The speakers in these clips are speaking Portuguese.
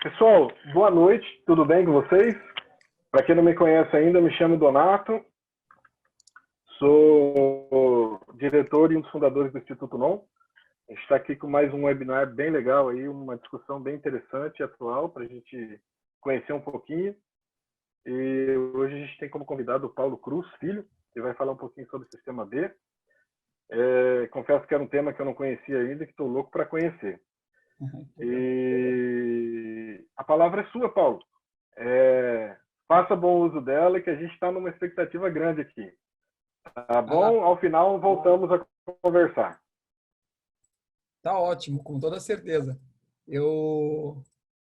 Pessoal, boa noite, tudo bem com vocês? Para quem não me conhece ainda, me chamo Donato, sou diretor e um dos fundadores do Instituto NOM. A gente está aqui com mais um webinar bem legal, aí, uma discussão bem interessante e atual para a gente conhecer um pouquinho. E hoje a gente tem como convidado o Paulo Cruz, filho, que vai falar um pouquinho sobre o Sistema B. Confesso que era um tema que eu não conhecia ainda e que estou louco para conhecer. E a palavra é sua, Paulo. Faça bom uso dela, que a gente está numa expectativa grande aqui. Tá bom? Ao final, voltamos a conversar. Tá ótimo, com toda certeza. Eu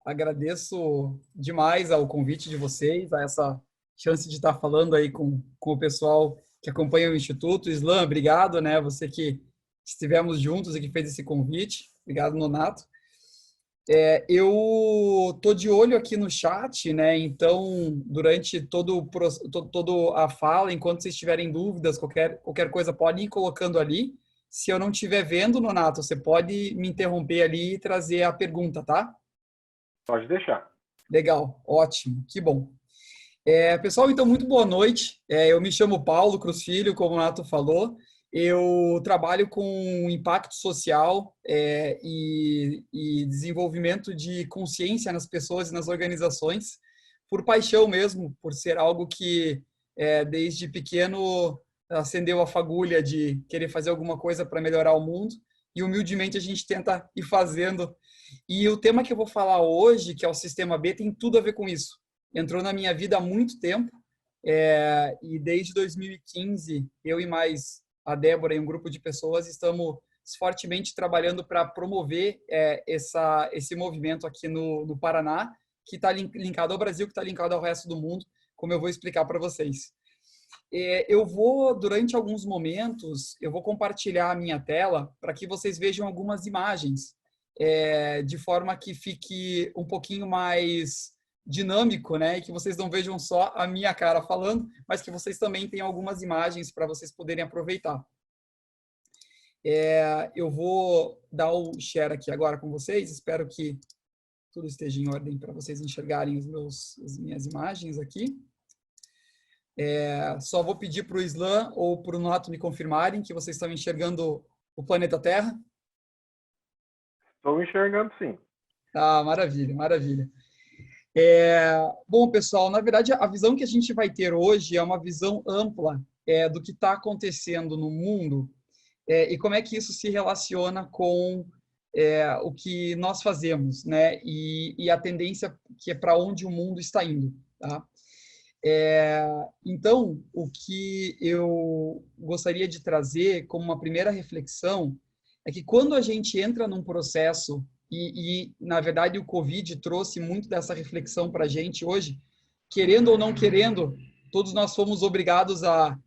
agradeço demais ao convite de vocês, a essa chance de estar falando aí com o pessoal que acompanha o Instituto. Islam, obrigado, né? Você que estivemos juntos e que fez esse convite. Obrigado, Nonato. Eu tô de olho aqui no chat, né? Então, durante todo a fala, enquanto vocês tiverem dúvidas, qualquer coisa, pode ir colocando ali. Se eu não estiver vendo, Nonato, você pode me interromper ali e trazer a pergunta, tá? Pode deixar. Legal, ótimo, que bom. Pessoal, então, muito boa noite. Eu me chamo Paulo Cruz Filho, como o Nato falou. Eu trabalho com impacto social e desenvolvimento de consciência nas pessoas e nas organizações, por paixão mesmo, por ser algo que desde pequeno acendeu a fagulha de querer fazer alguma coisa para melhorar o mundo, e humildemente a gente tenta ir fazendo. E o tema que eu vou falar hoje, que é o Sistema B, tem tudo a ver com isso. Entrou na minha vida há muito tempo, e desde 2015, eu e mais a Débora e um grupo de pessoas estamos fortemente trabalhando para promover esse movimento aqui no Paraná, que está linkado ao Brasil, que está linkado ao resto do mundo, como eu vou explicar para vocês. Eu vou, durante alguns momentos, eu vou compartilhar a minha tela para que vocês vejam algumas imagens, de forma que fique um pouquinho mais dinâmico, né? E que vocês não vejam só a minha cara falando, mas que vocês também tenham algumas imagens para vocês poderem aproveitar. Eu vou dar o share aqui agora com vocês. Espero que tudo esteja em ordem para vocês enxergarem as minhas imagens aqui. Só vou pedir para o Islam ou para o Nonato me confirmarem que vocês estão enxergando o planeta Terra. Estou enxergando, sim. Ah, maravilha, maravilha. Bom, pessoal, na verdade, a visão que a gente vai ter hoje é uma visão ampla do que está acontecendo no mundo e como é que isso se relaciona com o que nós fazemos, né? E a tendência que é para onde o mundo está indo, tá? Então, o que eu gostaria de trazer como uma primeira reflexão é que quando a gente entra num processo, na verdade, o Covid trouxe muito dessa reflexão para a gente hoje, querendo ou não querendo, todos nós fomos obrigados a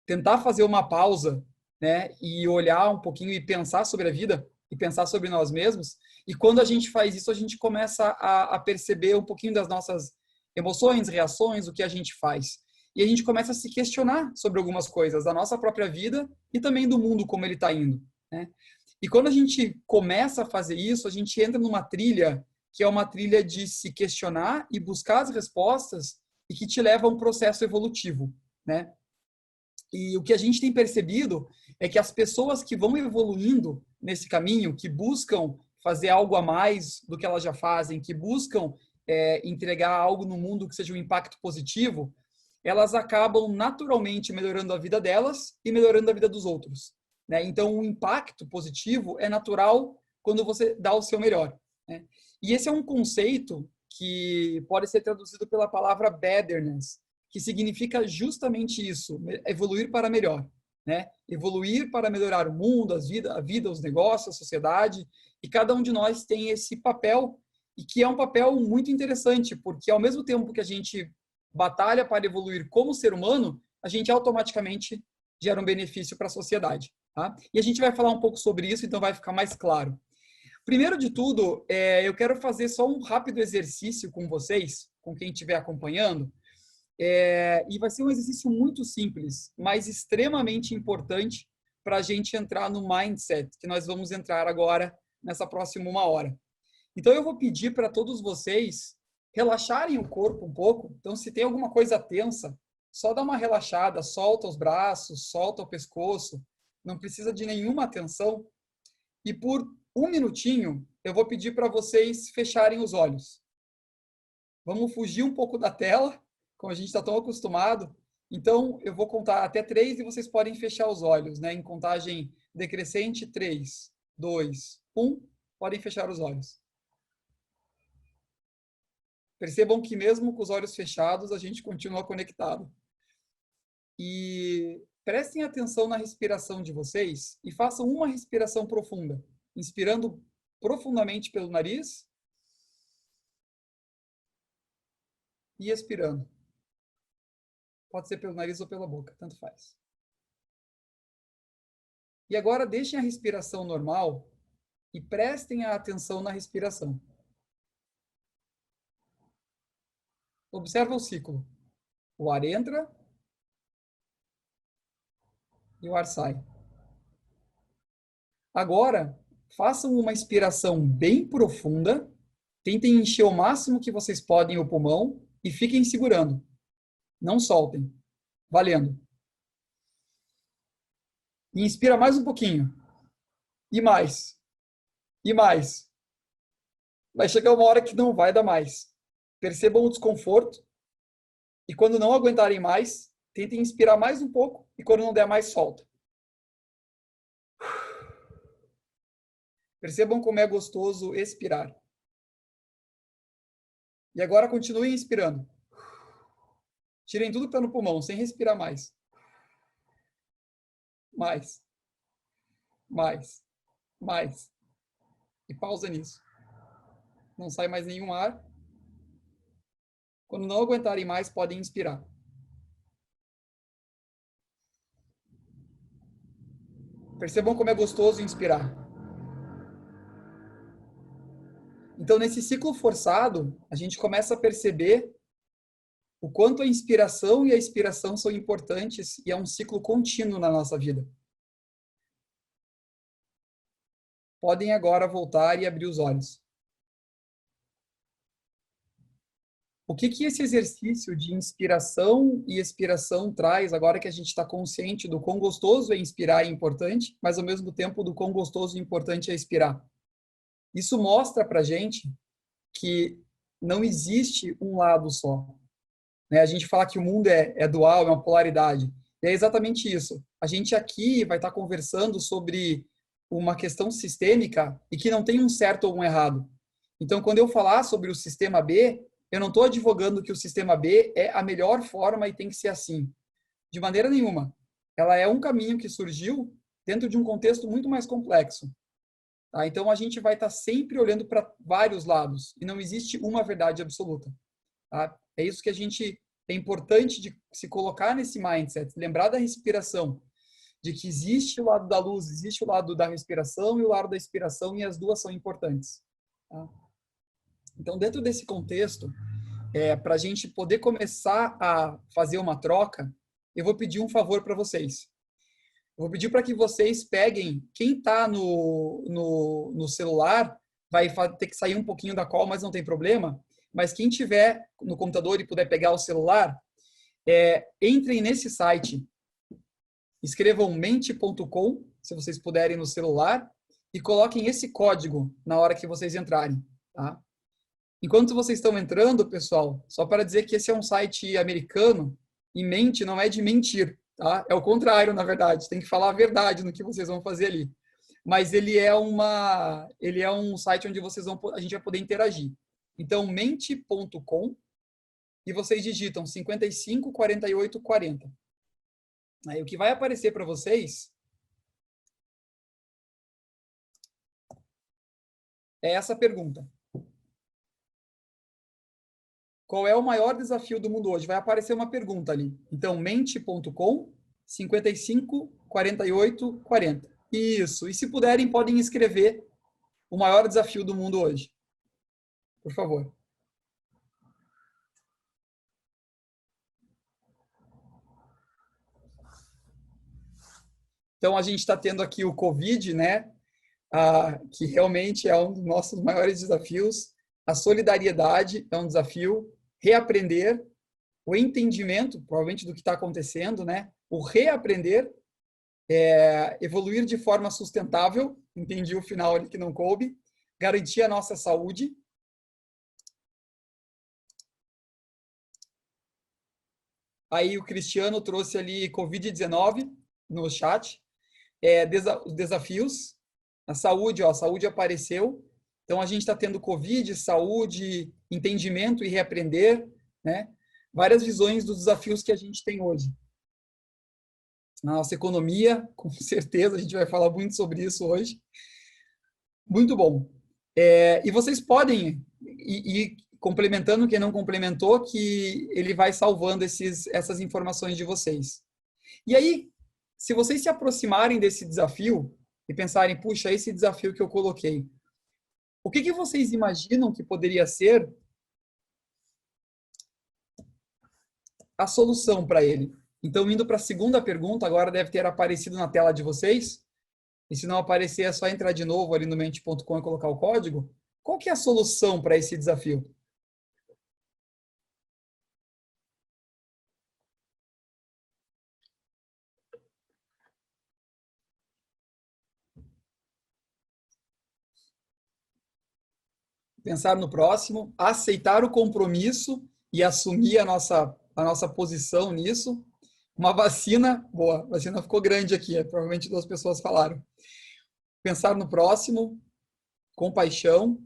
tentar fazer uma pausa, né, e olhar um pouquinho e pensar sobre a vida e pensar sobre nós mesmos. E quando a gente faz isso, a gente começa a perceber um pouquinho das nossas emoções, reações, o que a gente faz. E a gente começa a se questionar sobre algumas coisas da nossa própria vida e também do mundo como ele está indo, né? E quando a gente começa a fazer isso, a gente entra numa trilha que é uma trilha de se questionar e buscar as respostas e que te leva a um processo evolutivo, né? E o que a gente tem percebido é que as pessoas que vão evoluindo nesse caminho, que buscam fazer algo a mais do que elas já fazem, que buscam entregar algo no mundo que seja um impacto positivo, elas acabam naturalmente melhorando a vida delas e melhorando a vida dos outros, né? Então, o impacto positivo é natural quando você dá o seu melhor, né? E esse é um conceito que pode ser traduzido pela palavra betterness, que significa justamente isso, evoluir para melhor, né? Evoluir para melhorar o mundo, a vida, os negócios, a sociedade, e cada um de nós tem esse papel, e que é um papel muito interessante, porque ao mesmo tempo que a gente batalha para evoluir como ser humano, a gente automaticamente gera um benefício para a sociedade, tá? E a gente vai falar um pouco sobre isso, então vai ficar mais claro. Primeiro de tudo, eu quero fazer só um rápido exercício com vocês, com quem estiver acompanhando, e vai ser um exercício muito simples, mas extremamente importante para a gente entrar no mindset, que nós vamos entrar agora nessa próxima 1 hora. Então, eu vou pedir para todos vocês relaxarem o corpo um pouco. Então, se tem alguma coisa tensa, só dá uma relaxada, solta os braços, solta o pescoço, não precisa de nenhuma tensão. E por um minutinho, eu vou pedir para vocês fecharem os olhos. Vamos fugir um pouco da tela, como a gente está tão acostumado. Então, eu vou contar até 3 e vocês podem fechar os olhos, né? Em contagem decrescente, 3, 2, 1, podem fechar os olhos. Percebam que mesmo com os olhos fechados, a gente continua conectado. E prestem atenção na respiração de vocês e façam uma respiração profunda, inspirando profundamente pelo nariz e expirando. Pode ser pelo nariz ou pela boca, tanto faz. E agora deixem a respiração normal e prestem a atenção na respiração. Observa o ciclo. O ar entra e o ar sai. Agora, façam uma inspiração bem profunda, tentem encher o máximo que vocês podem o pulmão e fiquem segurando. Não soltem. Valendo. E inspira mais um pouquinho. E mais. E mais. Vai chegar uma hora que não vai dar mais. Percebam o desconforto. E quando não aguentarem mais, tentem inspirar mais um pouco. E quando não der mais, solta. Percebam como é gostoso expirar. E agora continuem inspirando. Tirem tudo que está no pulmão, sem respirar mais. Mais. Mais. Mais. E pausa nisso. Não sai mais nenhum ar. Quando não aguentarem mais, podem inspirar. Percebam como é gostoso inspirar. Então, nesse ciclo forçado, a gente começa a perceber o quanto a inspiração e a expiração são importantes e é um ciclo contínuo na nossa vida. Podem agora voltar e abrir os olhos. O que esse exercício de inspiração e expiração traz, agora que a gente está consciente do quão gostoso é inspirar e importante, mas ao mesmo tempo do quão gostoso e importante é expirar? Isso mostra para a gente que não existe um lado só. Né? A gente fala que o mundo é dual, é uma polaridade. E é exatamente isso. A gente aqui vai estar conversando sobre uma questão sistêmica e que não tem um certo ou um errado. Então, quando eu falar sobre o sistema B, eu não estou advogando que o sistema B é a melhor forma e tem que ser assim. De maneira nenhuma. Ela é um caminho que surgiu dentro de um contexto muito mais complexo. Tá? Então, a gente vai estar sempre olhando para vários lados e não existe uma verdade absoluta. Tá? É isso que é importante de se colocar nesse mindset, lembrar da respiração, de que existe o lado da luz, existe o lado da respiração e o lado da expiração, e as duas são importantes. Tá? Então, dentro desse contexto, para a gente poder começar a fazer uma troca, eu vou pedir um favor para vocês. Eu vou pedir para que vocês peguem, quem está no celular, vai ter que sair um pouquinho da call, mas não tem problema, mas quem tiver no computador e puder pegar o celular, entrem nesse site, escrevam mente.com, se vocês puderem no celular, e coloquem esse código na hora que vocês entrarem. Tá? Enquanto vocês estão entrando, pessoal, só para dizer que esse é um site americano, e mente não é de mentir, tá? É o contrário, na verdade. Tem que falar a verdade no que vocês vão fazer ali. Mas ele é um site onde a gente vai poder interagir. Então, mente.com e vocês digitam 55 48 40. Aí o que vai aparecer para vocês é essa pergunta. Qual é o maior desafio do mundo hoje? Vai aparecer uma pergunta ali. Então, mente.com 55 48 40. Isso. E se puderem, podem escrever o maior desafio do mundo hoje. Por favor. Então, a gente está tendo aqui o Covid, né? que realmente é um dos nossos maiores desafios. A solidariedade é um desafio, reaprender, o entendimento, provavelmente, do que está acontecendo, né? O reaprender, evoluir de forma sustentável, entendi o final ali que não coube, garantir a nossa saúde. Aí o Cristiano trouxe ali Covid-19 no chat, os desafios. A saúde, ó, a saúde apareceu. Então, a gente está tendo Covid, saúde, entendimento e reaprender, né? Várias visões dos desafios que a gente tem hoje. Na nossa economia, com certeza, a gente vai falar muito sobre isso hoje. Muito bom. E vocês podem ir complementando quem não complementou, que ele vai salvando essas informações de vocês. E aí, se vocês se aproximarem desse desafio e pensarem, puxa, esse desafio que eu coloquei, o que vocês imaginam que poderia ser a solução para ele? Então, indo para a segunda pergunta, agora deve ter aparecido na tela de vocês, e se não aparecer, é só entrar de novo ali no mente.com e colocar o código. Qual que é a solução para esse desafio? Pensar no próximo, aceitar o compromisso e assumir a nossa posição nisso. Uma vacina, boa, a vacina ficou grande aqui, provavelmente 2 pessoas falaram. Pensar no próximo, compaixão,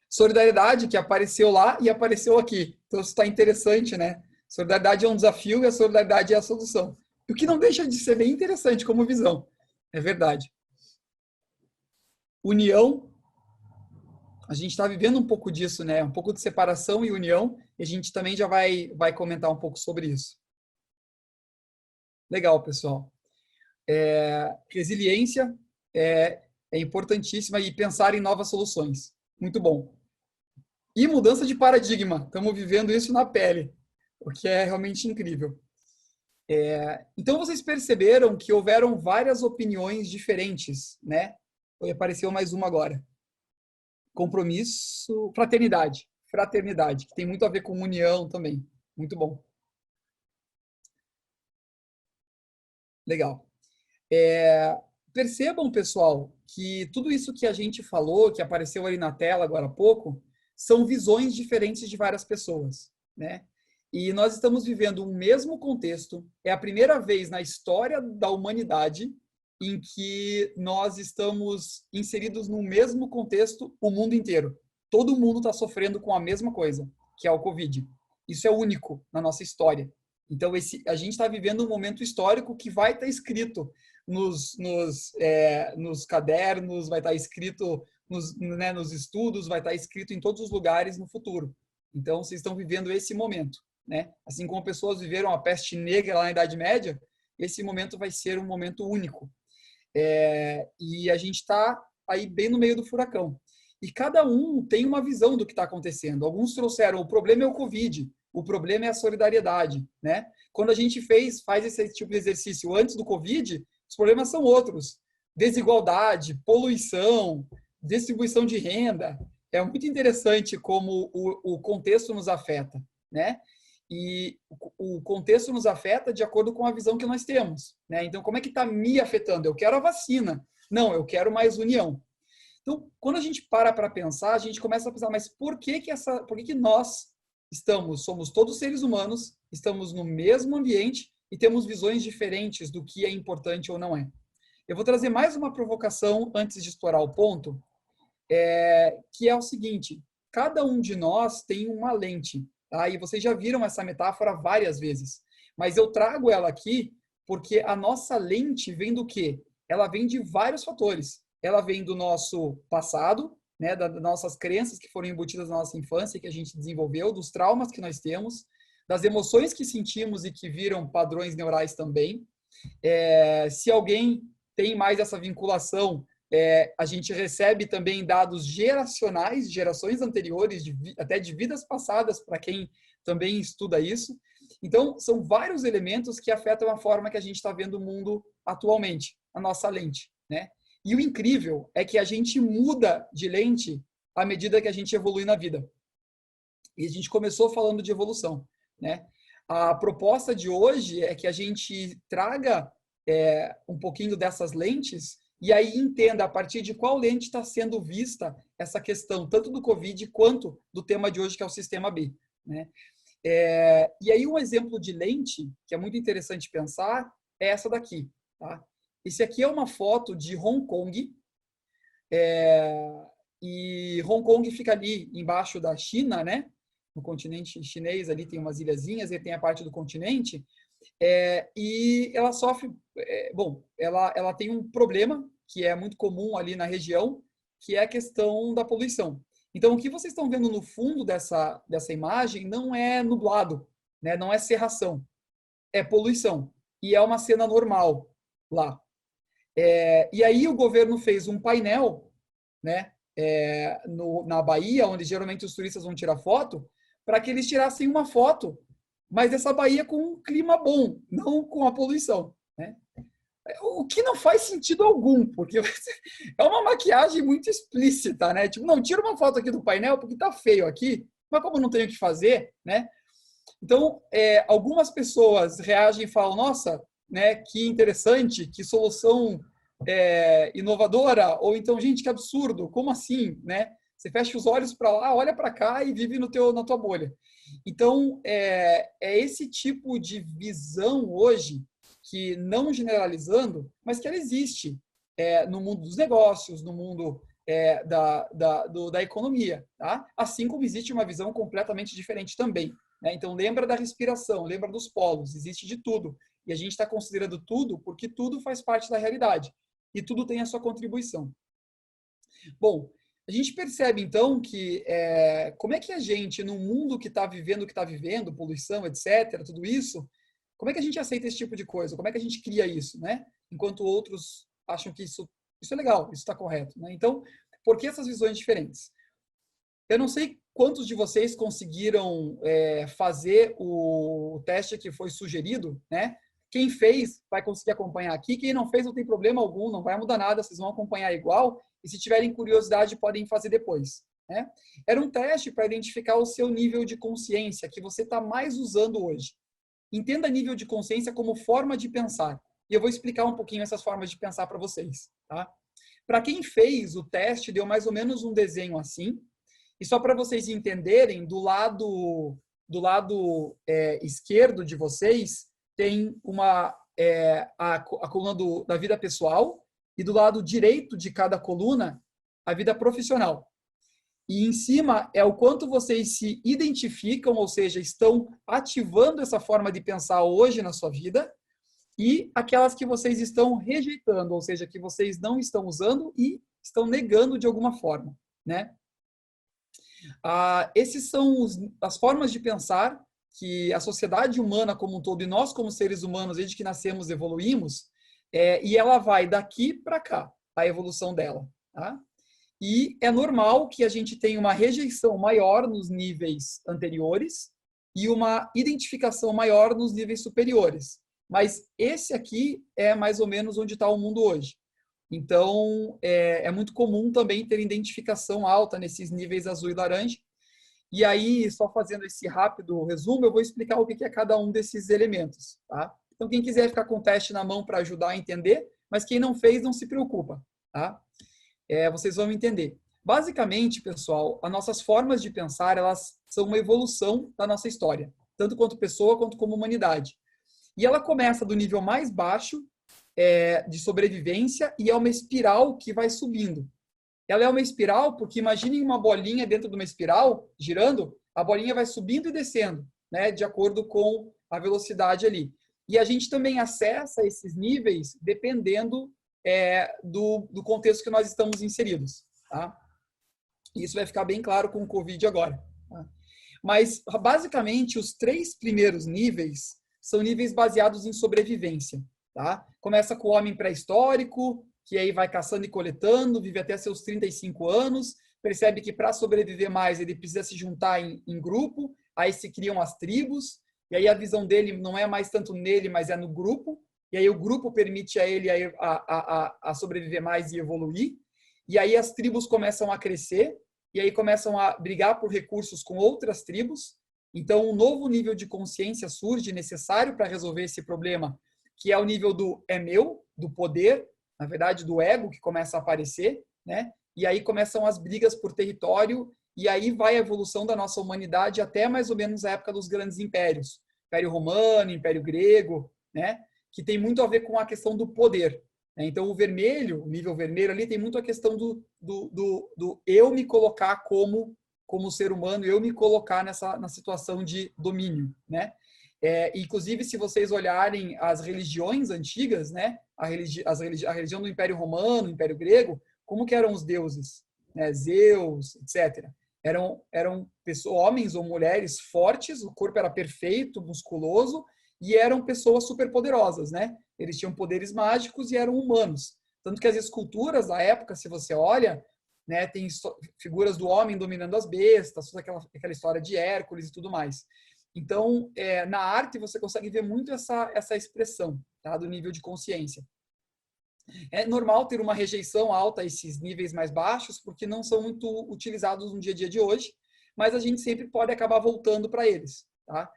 solidariedade, que apareceu lá e apareceu aqui. Então, isso está interessante, né? Solidariedade é um desafio e a solidariedade é a solução. O que não deixa de ser bem interessante como visão. É verdade. União, a gente está vivendo um pouco disso, né? Um pouco de separação e união, e a gente também já vai comentar um pouco sobre isso. Legal, pessoal. Resiliência é importantíssima e pensar em novas soluções. Muito bom. E mudança de paradigma. Estamos vivendo isso na pele, o que é realmente incrível. Então, vocês perceberam que houveram várias opiniões diferentes, né? Apareceu mais uma agora. Compromisso, fraternidade. Fraternidade, que tem muito a ver com união também. Muito bom. Legal. Percebam, pessoal, que tudo isso que a gente falou, que apareceu ali na tela agora há pouco, são visões diferentes de várias pessoas, né? E nós estamos vivendo um mesmo contexto. É a primeira vez na história da humanidade em que nós estamos inseridos no mesmo contexto o mundo inteiro. Todo mundo está sofrendo com a mesma coisa, que é o Covid. Isso é único na nossa história. Então, a gente está vivendo um momento histórico que vai estar escrito nos cadernos, vai estar escrito nos estudos, vai estar escrito em todos os lugares no futuro. Então, vocês estão vivendo esse momento, né? Assim como pessoas viveram a peste negra lá na Idade Média, esse momento vai ser um momento único. E a gente está aí bem no meio do furacão. E cada um tem uma visão do que está acontecendo. Alguns trouxeram, o problema é o Covid, o problema é a solidariedade, né? Quando a gente faz esse tipo de exercício antes do Covid, os problemas são outros. Desigualdade, poluição, distribuição de renda. É muito interessante como o contexto nos afeta, né? E o contexto nos afeta de acordo com a visão que nós temos, né? Então, como é que está me afetando? Eu quero a vacina. Não, eu quero mais união. Então, quando a gente para pensar, a gente começa a pensar, mas por que nós somos todos seres humanos, estamos no mesmo ambiente e temos visões diferentes do que é importante ou não é? Eu vou trazer mais uma provocação antes de explorar o ponto, que é o seguinte: cada um de nós tem uma lente, tá? E vocês já viram essa metáfora várias vezes, mas eu trago ela aqui porque a nossa lente vem do quê? Ela vem de vários fatores. Ela vem do nosso passado, né, das nossas crenças que foram embutidas na nossa infância, que a gente desenvolveu, dos traumas que nós temos, das emoções que sentimos e que viram padrões neurais também. Se alguém tem mais essa vinculação, a gente recebe também dados geracionais, de gerações anteriores, até de vidas passadas, para quem também estuda isso. Então, são vários elementos que afetam a forma que a gente está vendo o mundo atualmente, a nossa lente, né? E o incrível é que a gente muda de lente à medida que a gente evolui na vida. E a gente começou falando de evolução, né? A proposta de hoje é que a gente traga um pouquinho dessas lentes e aí entenda a partir de qual lente está sendo vista essa questão, tanto do Covid quanto do tema de hoje, que é o sistema B, né? E aí um exemplo de lente, que é muito interessante pensar, é essa daqui, tá? Esse aqui é uma foto de Hong Kong, e Hong Kong fica ali embaixo da China, né? No continente chinês, ali tem umas ilhazinhas, e tem a parte do continente, e ela sofre, ela tem um problema que é muito comum ali na região, que é a questão da poluição. Então, o que vocês estão vendo no fundo dessa imagem não é nublado, né? Não é cerração, é poluição. E é uma cena normal lá. E aí o governo fez um painel, né? Na Bahia, onde geralmente os turistas vão tirar foto, para que eles tirassem uma foto, mas essa Bahia com um clima bom, não com a poluição, né? O que não faz sentido algum, porque é uma maquiagem muito explícita, né? Tipo, não, tira uma foto aqui do painel porque tá feio aqui, mas como não tenho o que fazer, né? Então, algumas pessoas reagem e falam, nossa, né, que interessante, que solução inovadora, ou então, gente, que absurdo, como assim, né? Você fecha os olhos para lá, olha para cá e vive na tua bolha. Então, é esse tipo de visão hoje, que não generalizando, mas que ela existe no mundo dos negócios, no mundo da economia, tá? Assim como existe uma visão completamente diferente também, né? Então, lembra da respiração, lembra dos polos, existe de tudo. E a gente está considerando tudo porque tudo faz parte da realidade. E tudo tem a sua contribuição. Bom, a gente percebe, então, que como é que a gente, num mundo que está vivendo o que está vivendo, poluição, etc., tudo isso, como é que a gente aceita esse tipo de coisa? Como é que a gente cria isso, né? Enquanto outros acham que isso é legal, isso está correto, né? Então, por que essas visões diferentes? Eu não sei quantos de vocês conseguiram fazer o teste que foi sugerido, né? Quem fez vai conseguir acompanhar aqui. Quem não fez não tem problema algum, não vai mudar nada, vocês vão acompanhar igual. E se tiverem curiosidade, podem fazer depois, né? Era um teste para identificar o seu nível de consciência que você está mais usando hoje. Entenda nível de consciência como forma de pensar. E eu vou explicar um pouquinho essas formas de pensar para vocês, tá? Para quem fez o teste, deu mais ou menos um desenho assim. E só para vocês entenderem, do lado esquerdo de vocês tem a coluna da vida pessoal e do lado direito de cada coluna a vida profissional. E em cima é o quanto vocês se identificam, ou seja, estão ativando essa forma de pensar hoje na sua vida, e aquelas que vocês estão rejeitando, ou seja, que vocês não estão usando e estão negando de alguma forma, né? Esses são as formas de pensar que a sociedade humana como um todo, e nós como seres humanos, desde que nascemos, evoluímos, e ela vai daqui para cá, a evolução dela, tá? E é normal que a gente tenha uma rejeição maior nos níveis anteriores e uma identificação maior nos níveis superiores. Mas esse aqui é mais ou menos onde está o mundo hoje. Então, é muito comum também ter identificação alta nesses níveis azul e laranja. E aí, só fazendo esse rápido resumo, eu vou explicar o que é cada um desses elementos, tá? Então, quem quiser ficar com o teste na mão para ajudar a entender, mas quem não fez, não se preocupa, tá? Vocês vão entender. Basicamente, pessoal, as nossas formas de pensar, elas são uma evolução da nossa história, tanto quanto pessoa, quanto como humanidade. E ela começa do nível mais baixo, de sobrevivência, e é uma espiral que vai subindo. Ela é uma espiral porque imaginem uma bolinha dentro de uma espiral, girando, a bolinha vai subindo e descendo, né, de acordo com a velocidade ali. E a gente também acessa esses níveis dependendo do contexto que nós estamos inseridos, tá? Isso vai ficar bem claro com o Covid agora, tá? Mas, basicamente, os 3 primeiros níveis são níveis baseados em sobrevivência, tá? Começa com o homem pré-histórico, que aí vai caçando e coletando, vive até seus 35 anos, percebe que para sobreviver mais ele precisa se juntar em grupo, aí se criam as tribos, e aí a visão dele não é mais tanto nele, mas é no grupo, e aí o grupo permite a ele a sobreviver mais e evoluir, e aí as tribos começam a crescer, e aí começam a brigar por recursos com outras tribos, então um novo nível de consciência surge necessário para resolver esse problema, que é o nível do é meu, do poder, na verdade do ego que começa a aparecer, né? E aí começam as brigas por território, e aí vai a evolução da nossa humanidade até mais ou menos a época dos grandes impérios. Império Romano, Império Grego, né? Que tem muito a ver com a questão do poder. Né? Então, o vermelho, o nível vermelho ali, tem muito a questão do eu me colocar como ser humano, eu me colocar na situação de domínio, né? Inclusive, se vocês olharem as religiões antigas, né? A religião do Império Romano, Império Grego, como que eram os deuses? Né? Zeus, etc. Eram pessoas, homens ou mulheres fortes, o corpo era perfeito, musculoso, e eram pessoas superpoderosas, né? Eles tinham poderes mágicos e eram humanos. Tanto que as esculturas da época, se você olha, né, tem figuras do homem dominando as bestas, toda aquela história de Hércules e tudo mais. Então, na arte você consegue ver muito essa expressão, tá, do nível de consciência. É normal ter uma rejeição alta a esses níveis mais baixos, porque não são muito utilizados no dia a dia de hoje, mas a gente sempre pode acabar voltando para eles, tá?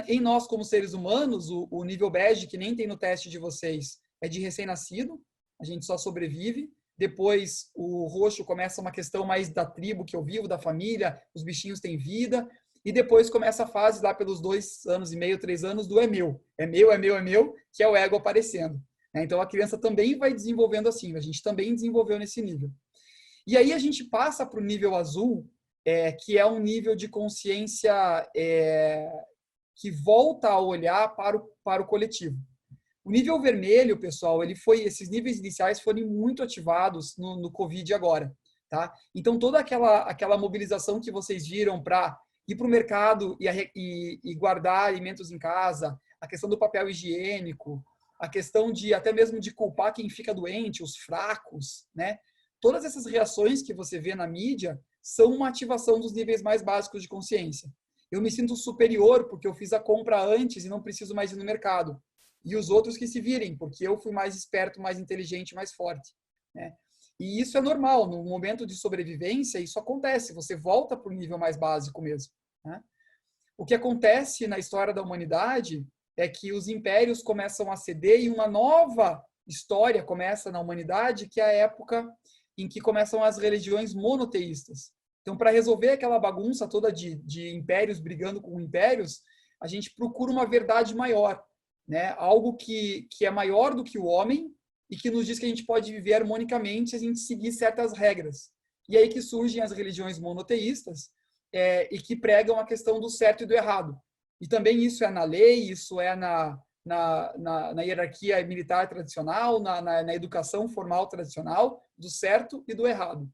Em nós, como seres humanos, o nível bege, que nem tem no teste de vocês, é de recém-nascido, a gente só sobrevive. Depois, o roxo começa uma questão mais da tribo que eu vivo, da família, os bichinhos têm vida. E depois começa a fase, lá pelos 2 anos e meio, 3 anos, do é meu. É meu, é meu, é meu, que é o ego aparecendo. Então, a criança também vai desenvolvendo assim, a gente também desenvolveu nesse nível. E aí a gente passa para o nível azul, que é um nível de consciência que volta a olhar para o coletivo. O nível vermelho, pessoal, esses níveis iniciais foram muito ativados no Covid agora, tá? Então, toda aquela mobilização que vocês viram para ir para o mercado e guardar alimentos em casa, a questão do papel higiênico, a questão de até mesmo de culpar quem fica doente, os fracos, né? Todas essas reações que você vê na mídia são uma ativação dos níveis mais básicos de consciência. Eu me sinto superior porque eu fiz a compra antes e não preciso mais ir no mercado. E os outros que se virem, porque eu fui mais esperto, mais inteligente, mais forte, né? E isso é normal, no momento de sobrevivência, isso acontece, você volta para o nível mais básico mesmo, né? O que acontece na história da humanidade é que os impérios começam a ceder e uma nova história começa na humanidade, que é a época em que começam as religiões monoteístas. Então, para resolver aquela bagunça toda de impérios brigando com impérios, a gente procura uma verdade maior, né? Algo que é maior do que o homem e que nos diz que a gente pode viver harmonicamente se a gente seguir certas regras. E aí que surgem as religiões monoteístas, e que pregam a questão do certo e do errado. E também isso é na lei, isso é na hierarquia militar tradicional, na educação formal tradicional, do certo e do errado,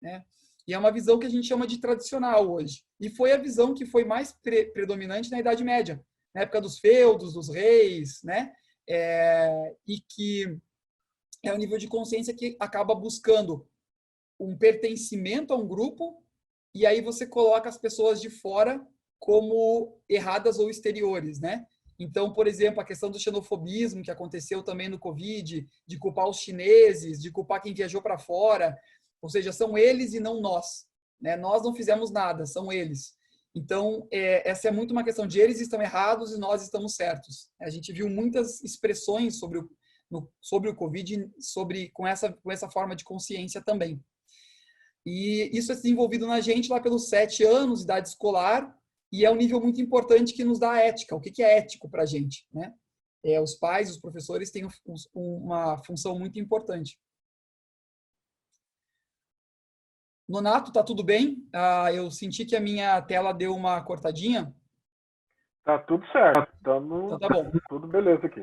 né? E é uma visão que a gente chama de tradicional hoje. E foi a visão que foi mais predominante na Idade Média, na época dos feudos, dos reis, né? E que é o nível de consciência que acaba buscando um pertencimento a um grupo, e aí você coloca as pessoas de fora como erradas ou exteriores, né? Então, por exemplo, a questão do xenofobismo que aconteceu também no Covid, de culpar os chineses, de culpar quem viajou para fora, ou seja, são eles e não nós, né? Nós não fizemos nada, são eles. Então, essa é muito uma questão de eles estão errados e nós estamos certos. A gente viu muitas expressões sobre o Covid, com essa forma de consciência também. E isso é desenvolvido na gente lá pelos 7 anos, idade escolar, e é um nível muito importante que nos dá a ética. O que é ético para a gente, né? Os pais, os professores têm uma função muito importante. Nonato, tá tudo bem? Eu senti que a minha tela deu uma cortadinha. Tá tudo certo. Então tá bom. Tudo beleza aqui.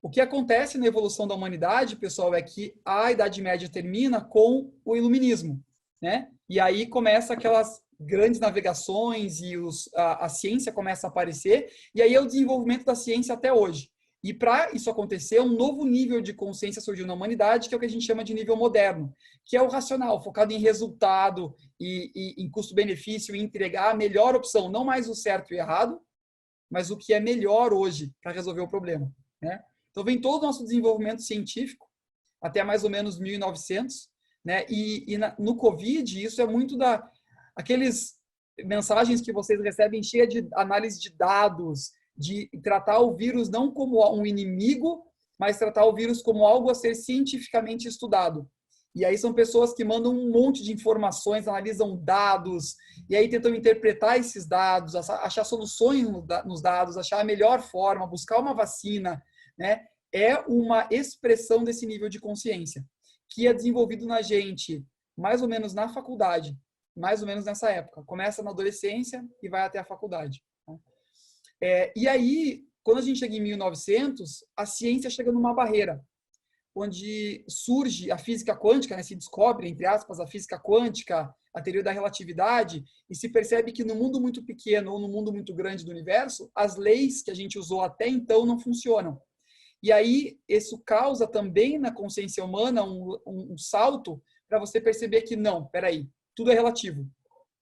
O que acontece na evolução da humanidade, pessoal, é que a Idade Média termina com o Iluminismo, né? E aí começa aquelas grandes navegações e a ciência começa a aparecer, e aí é o desenvolvimento da ciência até hoje. E para isso acontecer, um novo nível de consciência surgiu na humanidade, que é o que a gente chama de nível moderno, que é o racional, focado em resultado e em custo-benefício, e entregar a melhor opção, não mais o certo e errado, mas o que é melhor hoje para resolver o problema, né? Então, vem todo o nosso desenvolvimento científico, até mais ou menos 1900, né? No Covid, isso é muito aqueles mensagens que vocês recebem cheia de análise de dados, de tratar o vírus não como um inimigo, mas tratar o vírus como algo a ser cientificamente estudado. E aí são pessoas que mandam um monte de informações, analisam dados, e aí tentam interpretar esses dados, achar soluções nos dados, achar a melhor forma, buscar uma vacina, né? É uma expressão desse nível de consciência, que é desenvolvido na gente, mais ou menos na faculdade, mais ou menos nessa época. Começa na adolescência e vai até a faculdade. E aí, quando a gente chega em 1900, a ciência chega numa barreira, onde surge a física quântica, né, se descobre, entre aspas, a física quântica, a teoria da relatividade, e se percebe que no mundo muito pequeno ou no mundo muito grande do universo, as leis que a gente usou até então não funcionam. E aí, isso causa também na consciência humana um salto para você perceber que não, peraí, tudo é relativo.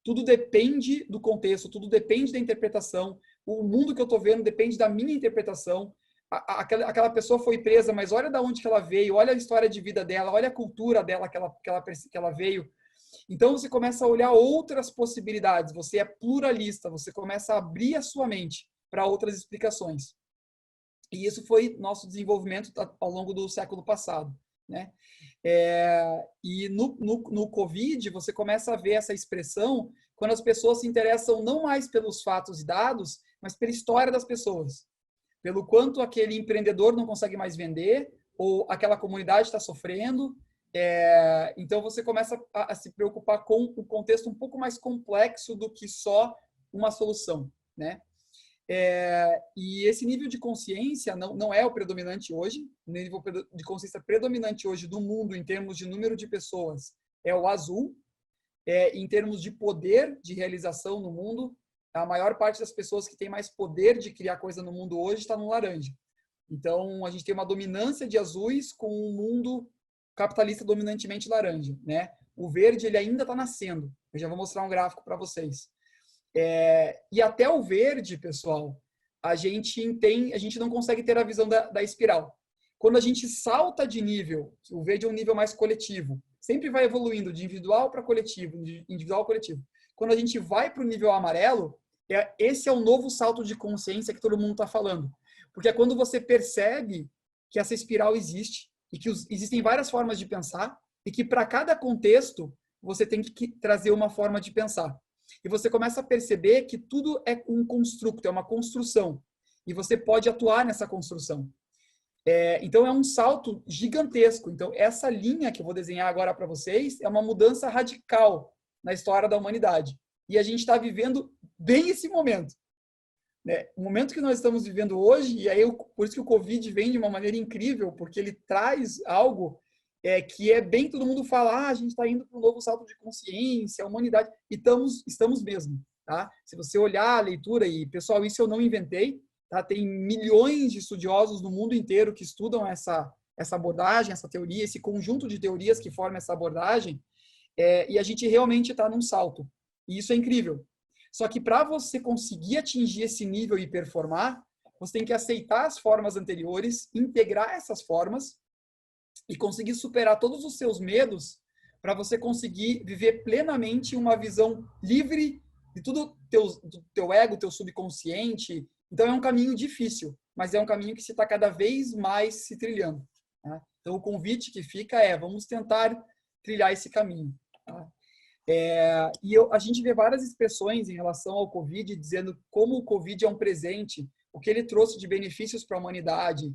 Tudo depende do contexto, tudo depende da interpretação. O mundo que eu estou vendo depende da minha interpretação. Aquela pessoa foi presa, mas olha de onde que ela veio, olha a história de vida dela, olha a cultura dela que ela veio. Então, você começa a olhar outras possibilidades, você é pluralista, você começa a abrir a sua mente para outras explicações. E isso foi nosso desenvolvimento ao longo do século passado, né? E no Covid, você começa a ver essa expressão quando as pessoas se interessam não mais pelos fatos e dados, mas pela história das pessoas. Pelo quanto aquele empreendedor não consegue mais vender, ou aquela comunidade está sofrendo. Então, você começa a se preocupar com um contexto um pouco mais complexo do que só uma solução, né? E esse nível de consciência não é o predominante hoje. O nível de consciência predominante hoje do mundo, em termos de número de pessoas, é o azul. Em termos de poder de realização no mundo, a maior parte das pessoas que tem mais poder de criar coisa no mundo hoje está no laranja. Então, a gente tem uma dominância de azuis com um mundo capitalista dominantemente laranja, né? O verde, ele ainda está nascendo. Eu já vou mostrar um gráfico para vocês. E até o verde, pessoal, a gente não consegue ter a visão da espiral. Quando a gente salta de nível, o verde é um nível mais coletivo, sempre vai evoluindo de individual para coletivo, de individual a coletivo. Quando a gente vai para o nível amarelo, esse é o novo salto de consciência que todo mundo está falando. Porque é quando você percebe que essa espiral existe e que existem várias formas de pensar e que para cada contexto você tem que trazer uma forma de pensar. E você começa a perceber que tudo é um construto, é uma construção. E você pode atuar nessa construção. Então, é um salto gigantesco. Então, essa linha que eu vou desenhar agora para vocês é uma mudança radical na história da humanidade. E a gente está vivendo bem esse momento. Né? O momento que nós estamos vivendo hoje, e aí por isso que o Covid vem de uma maneira incrível, porque ele traz algo que é bem todo mundo fala, a gente está indo para um novo salto de consciência, a humanidade, e estamos mesmo. Tá? Se você olhar a leitura, e pessoal, isso eu não inventei, tá? Tem milhões de estudiosos no mundo inteiro que estudam essa abordagem, essa teoria, esse conjunto de teorias que formam essa abordagem, e a gente realmente está num salto. E isso é incrível. Só que para você conseguir atingir esse nível e performar, você tem que aceitar as formas anteriores, integrar essas formas e conseguir superar todos os seus medos para você conseguir viver plenamente uma visão livre de tudo do teu ego, teu subconsciente. Então, é um caminho difícil, mas é um caminho que você está cada vez mais se trilhando. Tá? Então, o convite que fica vamos tentar trilhar esse caminho. Tá? A gente vê várias expressões em relação ao Covid, dizendo como o Covid é um presente, o que ele trouxe de benefícios para a humanidade.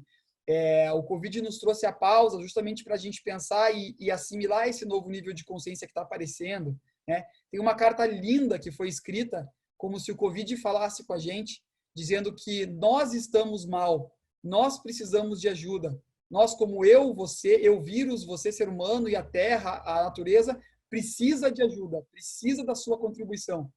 O Covid nos trouxe a pausa justamente para a gente pensar e assimilar esse novo nível de consciência que está aparecendo. Né? Tem uma carta linda que foi escrita como se o Covid falasse com a gente, dizendo que nós estamos mal, nós precisamos de ajuda. Nós, como eu vírus, você ser humano e a Terra, a natureza, precisa de ajuda, precisa da sua contribuição.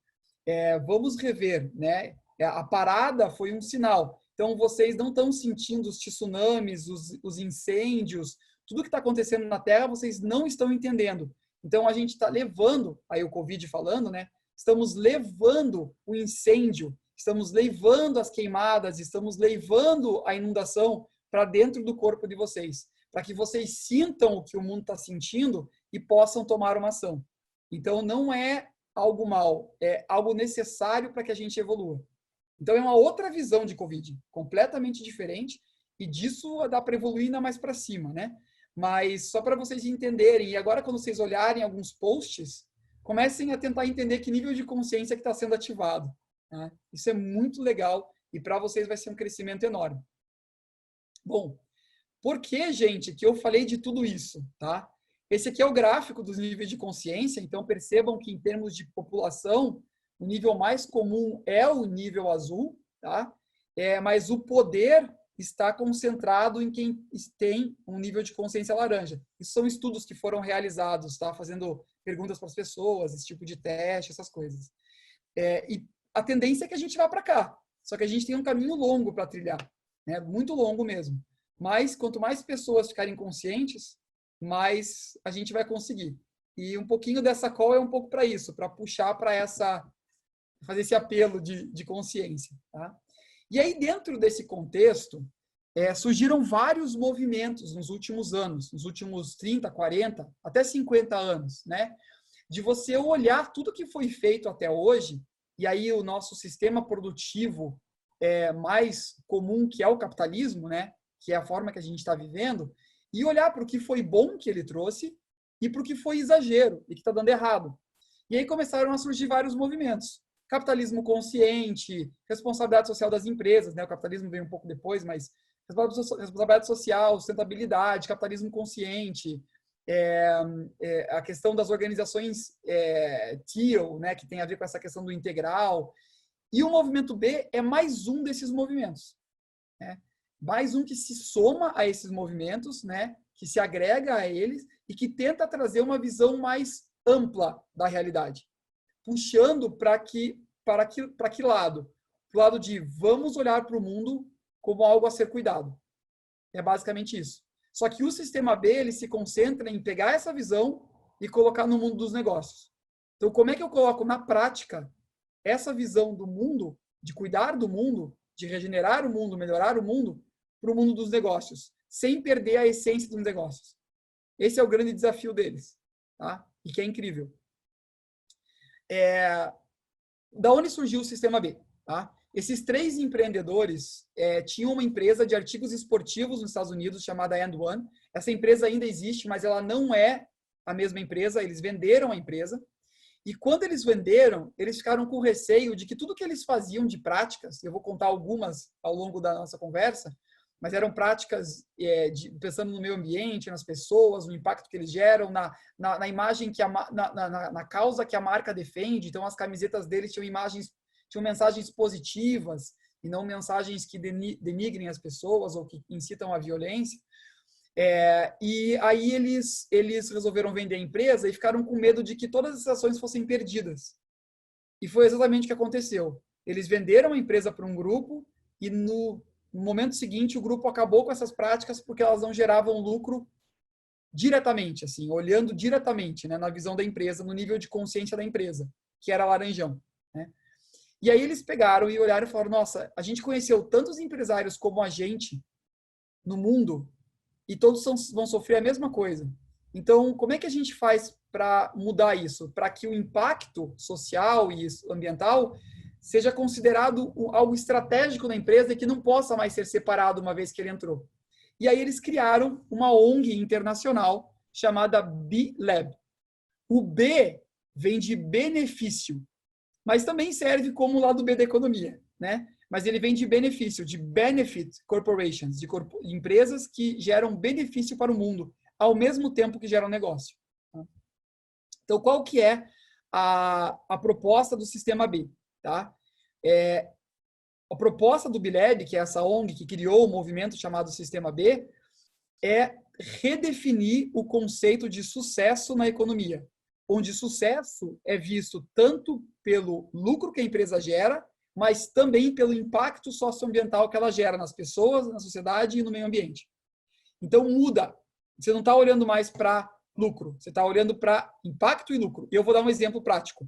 Vamos rever, né? A parada foi um sinal. Então, vocês não estão sentindo os tsunamis, os incêndios, tudo que está acontecendo na Terra, vocês não estão entendendo. Então, a gente está levando, aí o Covid falando, né? Estamos levando o incêndio, estamos levando as queimadas, estamos levando a inundação para dentro do corpo de vocês, para que vocês sintam o que o mundo está sentindo e possam tomar uma ação. Então, não é algo mal, é algo necessário para que a gente evolua. Então, é uma outra visão de Covid, completamente diferente, e disso dá para evoluir ainda mais para cima, né? Mas só para vocês entenderem, e agora quando vocês olharem alguns posts, comecem a tentar entender que nível de consciência que está sendo ativado. Né? Isso é muito legal e para vocês vai ser um crescimento enorme. Bom, por que, gente, que eu falei de tudo isso? Tá? Esse aqui é o gráfico dos níveis de consciência, então percebam que em termos de população, o nível mais comum é o nível azul, tá? Mas o poder está concentrado em quem tem um nível de consciência laranja. Isso são estudos que foram realizados, tá? Fazendo perguntas para as pessoas, esse tipo de teste, essas coisas. E a tendência é que a gente vá para cá, só que a gente tem um caminho longo para trilhar, né? Muito longo mesmo. Mas quanto mais pessoas ficarem conscientes, mais a gente vai conseguir. E um pouquinho dessa call é um pouco para isso, para puxar para fazer esse apelo de consciência, tá? E aí, dentro desse contexto, surgiram vários movimentos nos últimos anos, nos últimos 30, 40, até 50 anos, né? De você olhar tudo que foi feito até hoje, e aí o nosso sistema produtivo mais comum, que é o capitalismo, né? Que é a forma que a gente está vivendo, e olhar para o que foi bom que ele trouxe e para o que foi exagero e que está dando errado. E aí começaram a surgir vários movimentos. Capitalismo consciente, responsabilidade social das empresas, né? O capitalismo veio um pouco depois, mas responsabilidade social, sustentabilidade, capitalismo consciente, a questão das organizações TEAL, né? Que tem a ver com essa questão do integral. E o movimento B é mais um desses movimentos, né? Mais um que se soma a esses movimentos, né? Que se agrega a eles e que tenta trazer uma visão mais ampla da realidade, puxando para que lado? Para o lado de vamos olhar para o mundo como algo a ser cuidado. É basicamente isso. Só que o sistema B, ele se concentra em pegar essa visão e colocar no mundo dos negócios. Então, como é que eu coloco na prática essa visão do mundo, de cuidar do mundo, de regenerar o mundo, melhorar o mundo, para o mundo dos negócios, sem perder a essência dos negócios? Esse é o grande desafio deles, tá? E que é incrível. Da onde surgiu o sistema B? Tá? Esses 3 empreendedores tinham uma empresa de artigos esportivos nos Estados Unidos chamada And One. Essa empresa ainda existe, mas ela não é a mesma empresa. Eles venderam a empresa. E quando eles venderam, eles ficaram com receio de que tudo que eles faziam de práticas, eu vou contar algumas ao longo da nossa conversa, mas eram práticas pensando no meio ambiente, nas pessoas, no impacto que eles geram, na imagem, na causa que a marca defende. Então, as camisetas deles tinham mensagens positivas e não mensagens que denigrem as pessoas ou que incitam à violência. E aí eles resolveram vender a empresa e ficaram com medo de que todas as ações fossem perdidas. E foi exatamente o que aconteceu. Eles venderam a empresa para um grupo e no momento seguinte o grupo acabou com essas práticas porque elas não geravam lucro diretamente, assim, olhando diretamente, né, na visão da empresa, no nível de consciência da empresa, que era laranjão, né? E aí eles pegaram e olharam e falaram: nossa, a gente conheceu tantos empresários como a gente no mundo e todos vão sofrer a mesma coisa. Então, como é que a gente faz para mudar isso? Para que o impacto social e ambiental seja considerado algo estratégico na empresa e que não possa mais ser separado uma vez que ele entrou. E aí eles criaram uma ONG internacional chamada B-Lab. O B vem de benefício, mas também serve como o lado B da economia, né? Mas ele vem de benefício, de benefit corporations, de empresas que geram benefício para o mundo, ao mesmo tempo que geram negócio. Então, qual que é a proposta do sistema B? Tá? A proposta do B-Lab, que é essa ONG que criou o movimento chamado Sistema B, é redefinir o conceito de sucesso na economia, onde sucesso é visto tanto pelo lucro que a empresa gera, mas também pelo impacto socioambiental que ela gera nas pessoas, na sociedade e no meio ambiente. Então, muda. Você não está olhando mais para lucro, você está olhando para impacto e lucro. E eu vou dar um exemplo prático.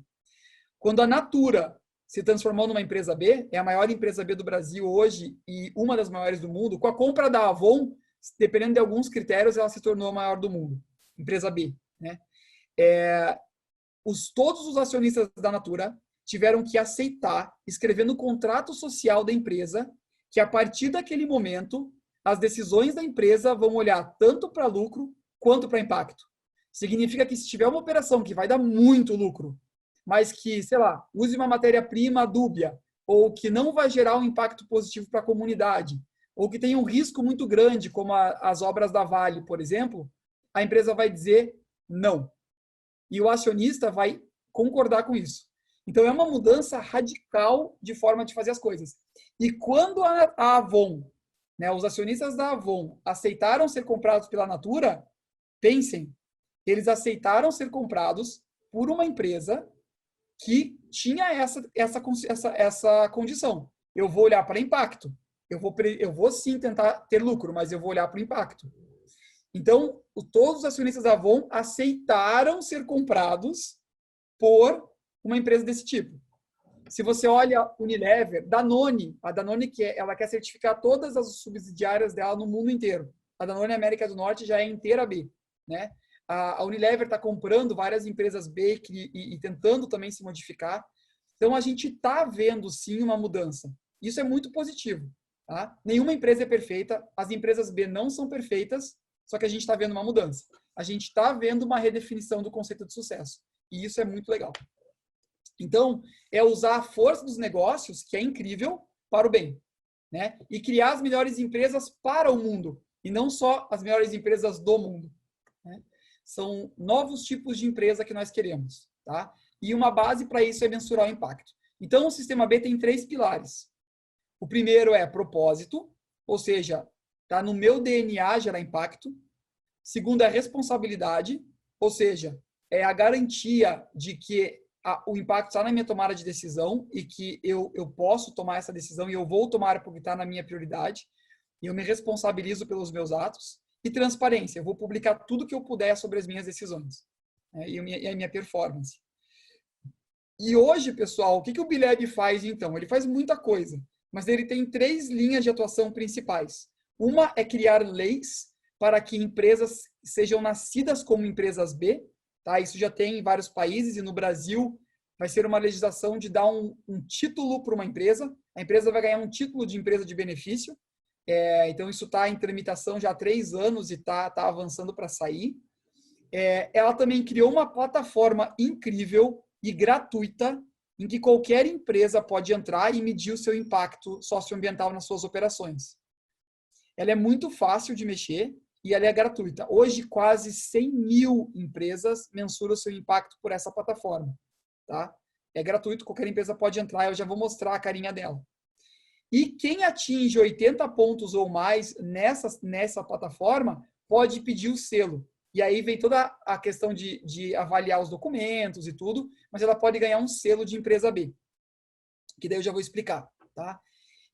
Quando a Natura se transformou numa empresa B, é a maior empresa B do Brasil hoje e uma das maiores do mundo. Com a compra da Avon, dependendo de alguns critérios, ela se tornou a maior do mundo, empresa B, né? Todos os acionistas da Natura tiveram que aceitar, escrever no contrato social da empresa, que a partir daquele momento, as decisões da empresa vão olhar tanto para lucro quanto para impacto. Significa que se tiver uma operação que vai dar muito lucro, mas que, sei lá, use uma matéria-prima dúbia, ou que não vai gerar um impacto positivo para a comunidade, ou que tenha um risco muito grande, como as obras da Vale, por exemplo, a empresa vai dizer não. E o acionista vai concordar com isso. Então, é uma mudança radical de forma de fazer as coisas. E quando a Avon, né, os acionistas da Avon aceitaram ser comprados pela Natura, pensem, eles aceitaram ser comprados por uma empresa que tinha essa condição. Eu vou olhar para impacto. Eu vou sim tentar ter lucro, mas eu vou olhar para o impacto. Então, todos os acionistas da Avon aceitaram ser comprados por uma empresa desse tipo. Se você olha Unilever, Danone, a Danone ela quer certificar todas as subsidiárias dela no mundo inteiro. A Danone América do Norte já é inteira B, né? A Unilever está comprando várias empresas B e tentando também se modificar. Então, a gente está vendo, sim, uma mudança. Isso é muito positivo. Tá? Nenhuma empresa é perfeita, as empresas B não são perfeitas, só que a gente está vendo uma mudança. A gente está vendo uma redefinição do conceito de sucesso. E isso é muito legal. Então, é usar a força dos negócios, que é incrível, para o bem. Né? E criar as melhores empresas para o mundo. E não só as melhores empresas do mundo. Né? São novos tipos de empresa que nós queremos. Tá? E uma base para isso é mensurar o impacto. Então, o Sistema B tem 3 pilares. O primeiro é propósito, ou seja, está no meu DNA gerar impacto. Segundo é responsabilidade, ou seja, é a garantia de que o impacto está na minha tomada de decisão e que eu posso tomar essa decisão e eu vou tomar porque está na minha prioridade e eu me responsabilizo pelos meus atos. E transparência, eu vou publicar tudo que eu puder sobre as minhas decisões, né, e a minha performance. E hoje, pessoal, o que o Bileb faz, então? Ele faz muita coisa, mas ele tem 3 linhas de atuação principais. Uma é criar leis para que empresas sejam nascidas como empresas B, tá? Isso já tem em vários países e no Brasil vai ser uma legislação de dar um título para uma empresa. A empresa vai ganhar um título de empresa de benefício. Então, isso está em tramitação já há 3 anos e está avançando para sair. Ela também criou uma plataforma incrível e gratuita em que qualquer empresa pode entrar e medir o seu impacto socioambiental nas suas operações. Ela é muito fácil de mexer e ela é gratuita. Hoje, quase 100 mil empresas mensuram o seu impacto por essa plataforma. Tá? É gratuito, qualquer empresa pode entrar, eu já vou mostrar a carinha dela. E quem atinge 80 pontos ou mais nessa plataforma pode pedir o selo. E aí vem toda a questão de avaliar os documentos e tudo, mas ela pode ganhar um selo de empresa B, que daí eu já vou explicar. Tá?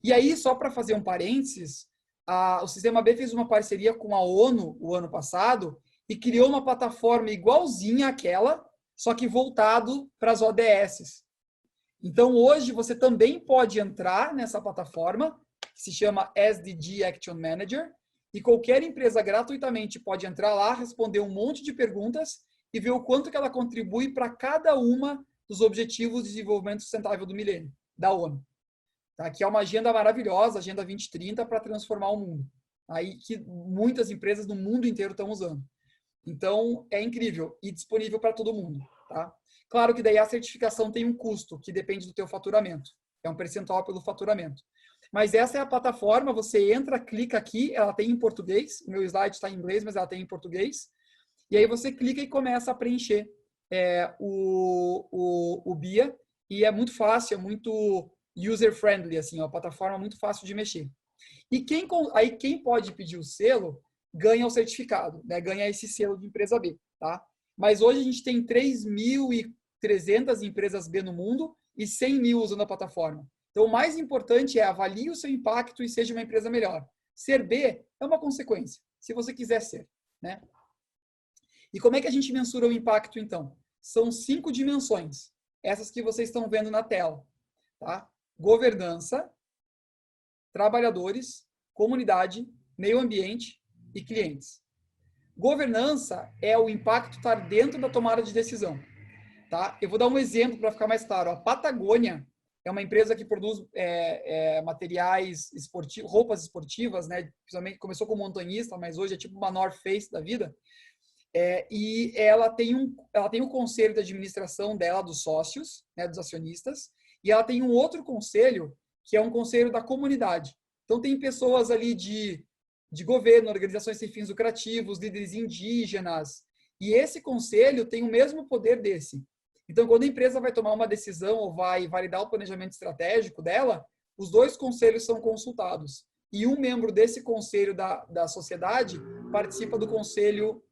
E aí, só para fazer um parênteses, o Sistema B fez uma parceria com a ONU o ano passado e criou uma plataforma igualzinha àquela, só que voltado para as ODS. Então, hoje, você também pode entrar nessa plataforma, que se chama SDG Action Manager, e qualquer empresa gratuitamente pode entrar lá, responder um monte de perguntas e ver o quanto que ela contribui para cada uma dos Objetivos de Desenvolvimento Sustentável do Milênio, da ONU. Tá? Que é uma agenda maravilhosa, Agenda 2030, para transformar o mundo. Aí que muitas empresas no mundo inteiro estão usando. Então, é incrível e disponível para todo mundo. Tá? Claro que daí a certificação tem um custo, que depende do teu faturamento. É um percentual pelo faturamento. Mas essa é a plataforma, você entra, clica aqui, ela tem em português, o meu slide está em inglês, mas ela tem em português. E aí você clica e começa a preencher o BIA. E é muito fácil, é muito user-friendly, assim, é uma plataforma muito fácil de mexer. E quem pode pedir o selo ganha o certificado, né? Ganha esse selo de empresa B, tá? Mas hoje a gente tem 3.300 empresas B no mundo e 100 mil usando a plataforma. Então, o mais importante é avalie o seu impacto e seja uma empresa melhor. Ser B é uma consequência, se você quiser ser, né? E como é que a gente mensura o impacto, então? São 5 dimensões, essas que vocês estão vendo na tela. tá? Governança, trabalhadores, comunidade, meio ambiente e clientes. Governança é o impacto estar dentro da tomada de decisão, tá? Eu vou dar um exemplo para ficar mais claro. A Patagônia é uma empresa que produz materiais esportivos, roupas esportivas, né? Principalmente começou como montanhista, mas hoje é tipo uma North Face da vida. E ela tem um conselho de administração dela, dos sócios, né, dos acionistas, e ela tem um outro conselho, que é um conselho da comunidade. Então, tem pessoas ali de governo, organizações sem fins lucrativos, líderes indígenas, e esse conselho tem o mesmo poder desse. Então, quando a empresa vai tomar uma decisão ou vai validar o planejamento estratégico dela, os dois conselhos são consultados. E um membro desse conselho da sociedade participa do conselho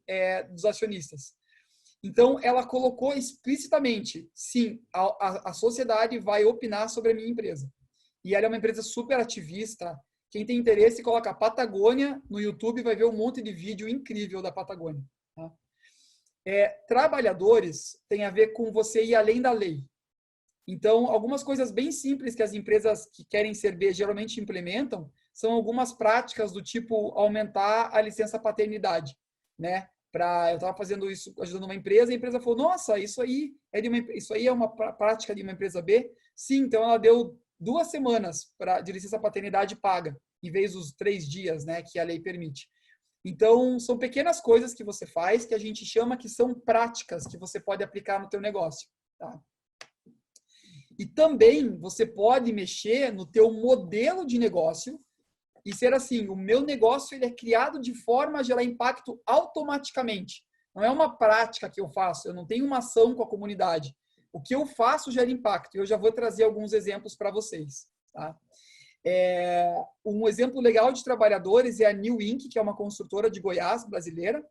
dos acionistas. Então, ela colocou explicitamente, sim, a sociedade vai opinar sobre a minha empresa. E ela é uma empresa super ativista. Quem tem interesse, coloca Patagônia no YouTube, vai ver um monte de vídeo incrível da Patagônia. Tá? Trabalhadores tem a ver com você ir além da lei. Então, algumas coisas bem simples que as empresas que querem ser B geralmente implementam são algumas práticas do tipo aumentar a licença paternidade, né? Eu estava fazendo isso, ajudando uma empresa, e a empresa falou, nossa, isso aí é uma prática de uma empresa B? Sim, então ela deu 2 semanas de licença paternidade paga, em vez dos 3 dias, né, que a lei permite. Então, são pequenas coisas que você faz que a gente chama que são práticas que você pode aplicar no teu negócio, tá? E também você pode mexer no teu modelo de negócio e ser assim, o meu negócio ele é criado de forma a gerar impacto automaticamente. Não é uma prática que eu faço, eu não tenho uma ação com a comunidade. O que eu faço gera impacto. E eu já vou trazer alguns exemplos para vocês. Tá? Um exemplo legal de trabalhadores é a New Inc., que é uma construtora de Goiás brasileira.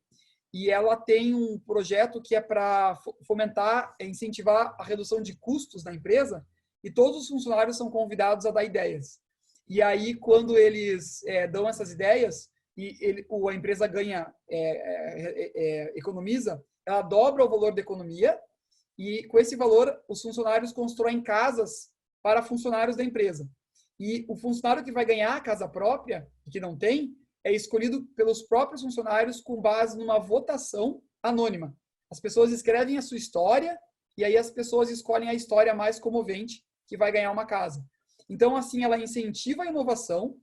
E ela tem um projeto que é para fomentar, incentivar a redução de custos na empresa. E todos os funcionários são convidados a dar ideias. E aí, quando eles dão essas ideias, e a empresa ganha, economiza, ela dobra o valor da economia, e com esse valor, os funcionários constroem casas para funcionários da empresa. E o funcionário que vai ganhar a casa própria, que não tem, é escolhido pelos próprios funcionários com base numa votação anônima. As pessoas escrevem a sua história, e aí as pessoas escolhem a história mais comovente, que vai ganhar uma casa. Então, assim, ela incentiva a inovação,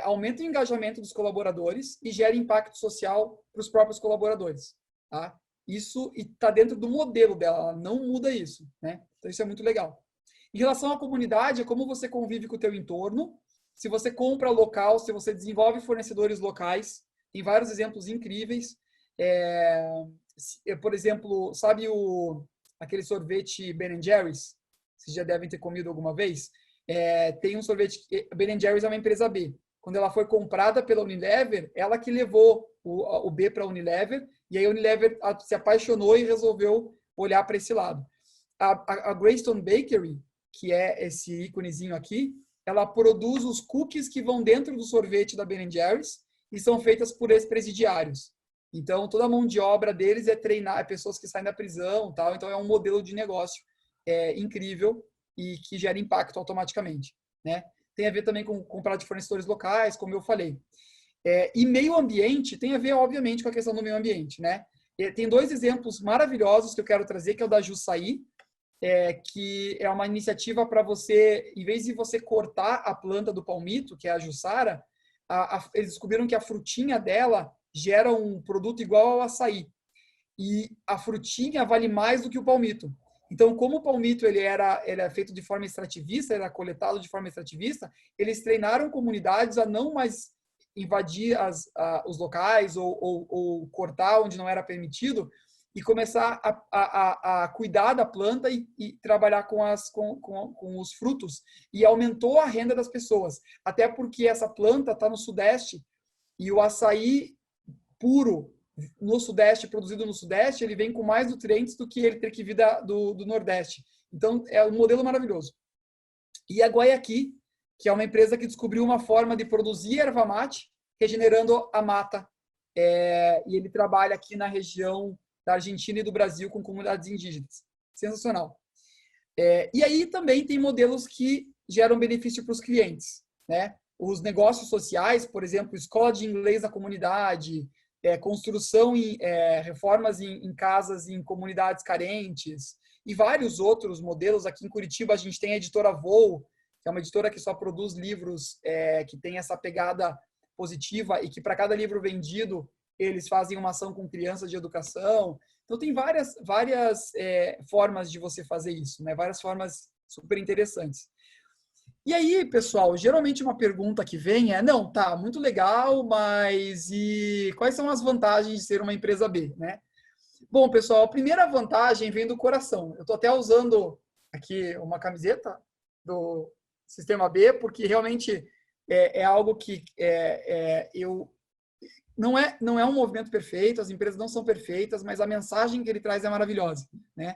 aumenta o engajamento dos colaboradores e gera impacto social para os próprios colaboradores. Tá? Isso está dentro do modelo dela, ela não muda isso. Né? Então, isso é muito legal. Em relação à comunidade, é como você convive com o teu entorno, se você compra local, se você desenvolve fornecedores locais, tem vários exemplos incríveis. Por exemplo, sabe aquele sorvete Ben Jerry's? Vocês já devem ter comido alguma vez? Tem um sorvete, Ben Jerry's é uma empresa B. Quando ela foi comprada pela Unilever, ela que levou o B para a Unilever, e aí a Unilever se apaixonou e resolveu olhar para esse lado. A Greystone Bakery, que é esse íconezinho aqui, ela produz os cookies que vão dentro do sorvete da Ben Jerry's e são feitas por ex-presidiários. Então, toda a mão de obra deles é treinar pessoas que saem da prisão, tal. Então, é um modelo de negócio incrível e que gera impacto automaticamente, né? Tem a ver também com comprar de fornecedores locais, como eu falei. E meio ambiente tem a ver, obviamente, com a questão do meio ambiente, né? Tem 2 exemplos maravilhosos que eu quero trazer, que é o da Jussaí, que é uma iniciativa para você, em vez de você cortar a planta do palmito, que é a Jussara, eles descobriram que a frutinha dela gera um produto igual ao açaí. E a frutinha vale mais do que o palmito. Então, como o palmito ele é feito de forma extrativista, era coletado de forma extrativista, eles treinaram comunidades a não mais invadir os locais ou cortar onde não era permitido e começar a cuidar da planta e trabalhar com os frutos. E aumentou a renda das pessoas. Até porque essa planta está no Sudeste e o açaí puro no Sudeste, produzido no Sudeste, ele vem com mais nutrientes do que ele ter que vir do Nordeste. Então, é um modelo maravilhoso. E a Guayaqui, que é uma empresa que descobriu uma forma de produzir erva mate, regenerando a mata. E ele trabalha aqui na região da Argentina e do Brasil com comunidades indígenas. Sensacional. E aí também tem modelos que geram benefício para os clientes, né? Os negócios sociais, por exemplo, escola de inglês na comunidade, construção e reformas em casas em comunidades carentes e vários outros modelos. Aqui em Curitiba a gente tem a editora Voo, que é uma editora que só produz livros que tem essa pegada positiva e que para cada livro vendido eles fazem uma ação com crianças de educação. Então tem várias formas de você fazer isso, né? Várias formas super interessantes. E aí, pessoal, geralmente uma pergunta que vem é, não, tá, muito legal, mas e quais são as vantagens de ser uma empresa B, né? Bom, pessoal, a primeira vantagem vem do coração. Eu estou até usando aqui uma camiseta do Sistema B, porque realmente é algo que não é um movimento perfeito, as empresas não são perfeitas, mas a mensagem que ele traz é maravilhosa, né?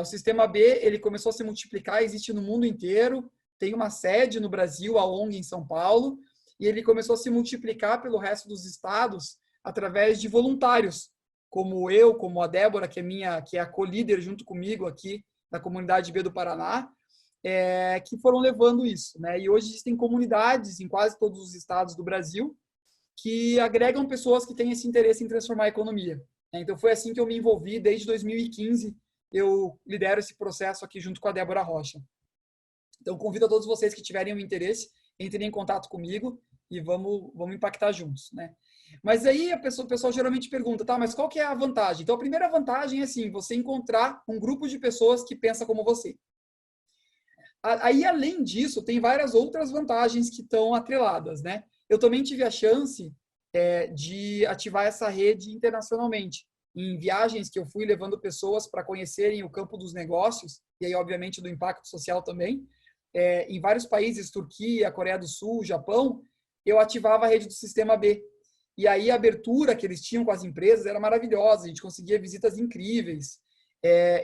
O Sistema B, ele começou a se multiplicar, existe no mundo inteiro, tem uma sede no Brasil, a ONG em São Paulo, e ele começou a se multiplicar pelo resto dos estados através de voluntários, como eu, como a Débora, que é a co-líder junto comigo aqui na comunidade B do Paraná, que foram levando isso, né? E hoje existem comunidades em quase todos os estados do Brasil que agregam pessoas que têm esse interesse em transformar a economia. Então foi assim que eu me envolvi desde 2015. Eu lidero esse processo aqui junto com a Débora Rocha. Então, convido a todos vocês que tiverem um interesse, entrem em contato comigo e vamos impactar juntos, né? Mas aí o pessoal geralmente pergunta, tá, mas qual que é a vantagem? Então, a primeira vantagem é, assim, você encontrar um grupo de pessoas que pensa como você. Aí, além disso, tem várias outras vantagens que estão atreladas, né? Eu também tive a chance de ativar essa rede internacionalmente. Em viagens que eu fui levando pessoas para conhecerem o campo dos negócios, e aí, obviamente, do impacto social também, em vários países, Turquia, Coreia do Sul, Japão, eu ativava a rede do Sistema B. E aí a abertura que eles tinham com as empresas era maravilhosa, a gente conseguia visitas incríveis.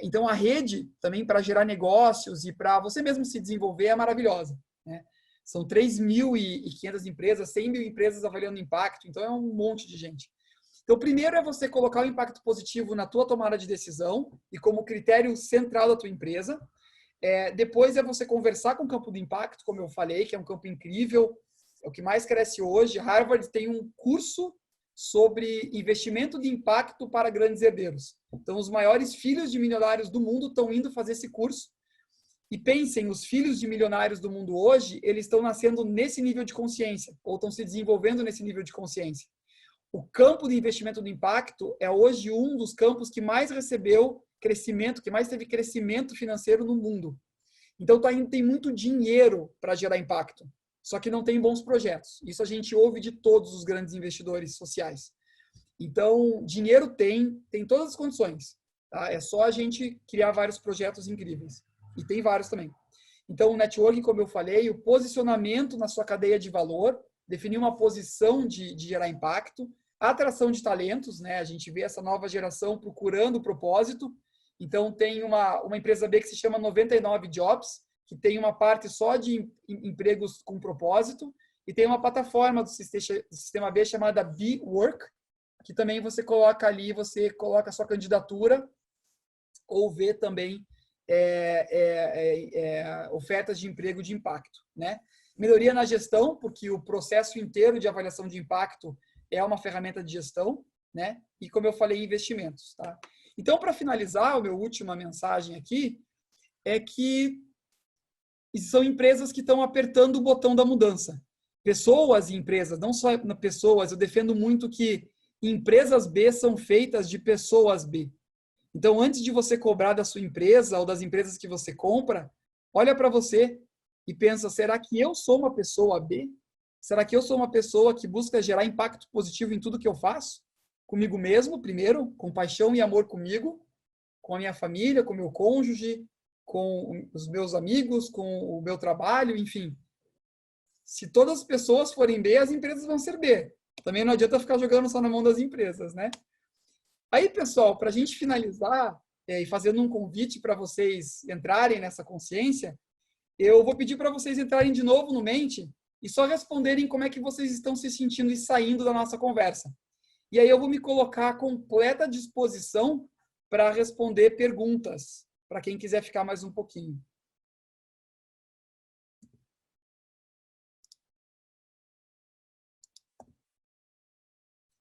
Então a rede também para gerar negócios e para você mesmo se desenvolver é maravilhosa, né? São 3.500 empresas, 100 mil empresas avaliando impacto, então é um monte de gente. Então, primeiro é você colocar o impacto positivo na tua tomada de decisão e como critério central da tua empresa. Depois é você conversar com o campo do impacto, como eu falei, que é um campo incrível, é o que mais cresce hoje. Harvard tem um curso sobre investimento de impacto para grandes herdeiros. Então, os maiores filhos de milionários do mundo estão indo fazer esse curso. E pensem, os filhos de milionários do mundo hoje, eles estão nascendo nesse nível de consciência, ou estão se desenvolvendo nesse nível de consciência. O campo de investimento de impacto é hoje um dos campos que mais recebeu crescimento, que mais teve crescimento financeiro no mundo. Então, tem muito dinheiro para gerar impacto, só que não tem bons projetos. Isso a gente ouve de todos os grandes investidores sociais. Então, dinheiro tem todas as condições. Tá? É só a gente criar vários projetos incríveis. E tem vários também. Então, o networking, como eu falei, o posicionamento na sua cadeia de valor, definir uma posição de gerar impacto, a atração de talentos, né? A gente vê essa nova geração procurando o propósito. Então, tem uma empresa B que se chama 99 Jobs, que tem uma parte só de empregos com propósito, e tem uma plataforma do Sistema B chamada B-Work, que também você coloca ali, você coloca a sua candidatura ou vê também ofertas de emprego de impacto, né? Melhoria na gestão, porque o processo inteiro de avaliação de impacto é uma ferramenta de gestão, né? E como eu falei, investimentos, tá? Então, para finalizar, a minha última mensagem aqui é que são empresas que estão apertando o botão da mudança. Pessoas e empresas, não só pessoas, eu defendo muito que empresas B são feitas de pessoas B. Então, antes de você cobrar da sua empresa ou das empresas que você compra, olha para você e pensa, será que eu sou uma pessoa B? Será que eu sou uma pessoa que busca gerar impacto positivo em tudo que eu faço? Comigo mesmo, primeiro, com paixão e amor comigo, com a minha família, com o meu cônjuge, com os meus amigos, com o meu trabalho, enfim. Se todas as pessoas forem B, as empresas vão ser B. Também não adianta ficar jogando só na mão das empresas, né? Aí, pessoal, para a gente finalizar e fazendo um convite para vocês entrarem nessa consciência, eu vou pedir para vocês entrarem de novo no Mente e só responderem como é que vocês estão se sentindo e saindo da nossa conversa. E aí eu vou me colocar à completa disposição para responder perguntas. para quem quiser ficar mais um pouquinho.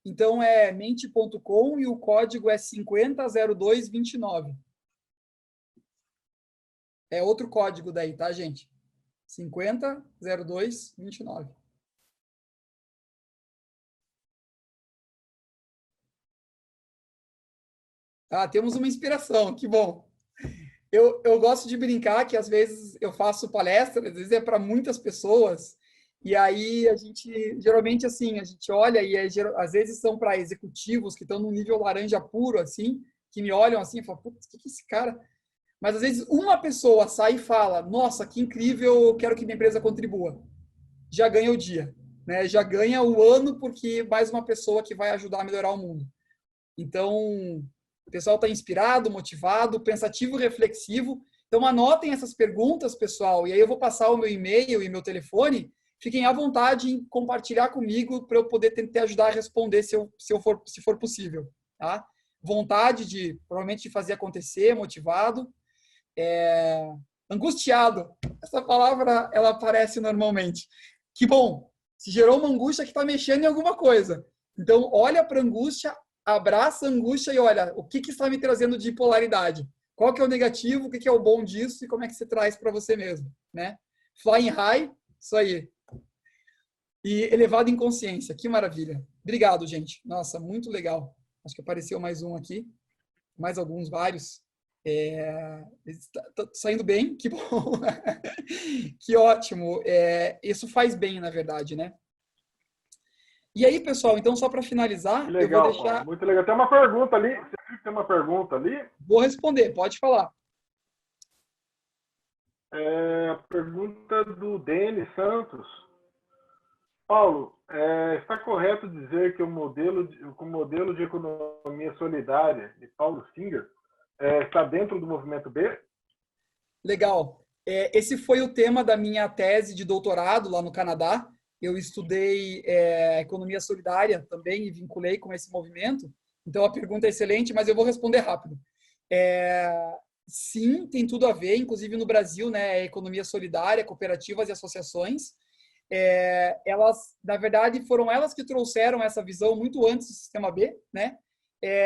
Então, é mente.com e o código é 500229. É outro código daí, tá, gente? 500229. Ah, temos uma inspiração, que bom. Eu gosto de brincar que às vezes eu faço palestra, às vezes é para muitas pessoas, e aí a gente, geralmente assim, a gente olha e às vezes são para executivos que estão no nível laranja puro, assim, que me olham assim e falam, putz, o que é esse cara? Mas às vezes uma pessoa sai e fala, nossa, que incrível, eu quero que minha empresa contribua. Já ganha o dia, né? Já ganha o ano porque mais uma pessoa que vai ajudar a melhorar o mundo. Então, o pessoal está inspirado, motivado, pensativo, reflexivo. Então, anotem essas perguntas, pessoal, e aí eu vou passar o meu e-mail e meu telefone. Fiquem à vontade em compartilhar comigo para eu poder tentar ajudar a responder se for possível. Tá? Vontade de, provavelmente, de fazer acontecer, motivado. Angustiado. Essa palavra, ela aparece normalmente. Que bom, se gerou uma angústia que está mexendo em alguma coisa. Então, olha para a angústia, abraça a angústia e olha, o que está me trazendo de polaridade? Qual que é o negativo, o que é o bom disso e como é que você traz para você mesmo, né? Flying high, isso aí. E elevado em consciência, que maravilha. Obrigado, gente. Nossa, muito legal. Acho que apareceu mais um aqui, mais alguns, vários. Tá saindo bem, que bom. Que ótimo. Isso faz bem, na verdade, né? E aí, pessoal, então só para finalizar, Que eu vou legal, Paulo. deixar. Muito legal. Tem uma pergunta ali. Você viu que tem uma pergunta ali? Vou responder, pode falar. A pergunta do Denis Santos. Paulo, está correto dizer que o modelo de economia solidária de Paulo Singer está dentro do movimento B? Legal. Esse foi o tema da minha tese de doutorado lá no Canadá. Eu estudei economia solidária também e vinculei com esse movimento. Então a pergunta é excelente, mas eu vou responder rápido. Sim, tem tudo a ver, inclusive no Brasil, né, economia solidária, cooperativas e associações. Elas, na verdade, foram elas que trouxeram essa visão muito antes do Sistema B, né?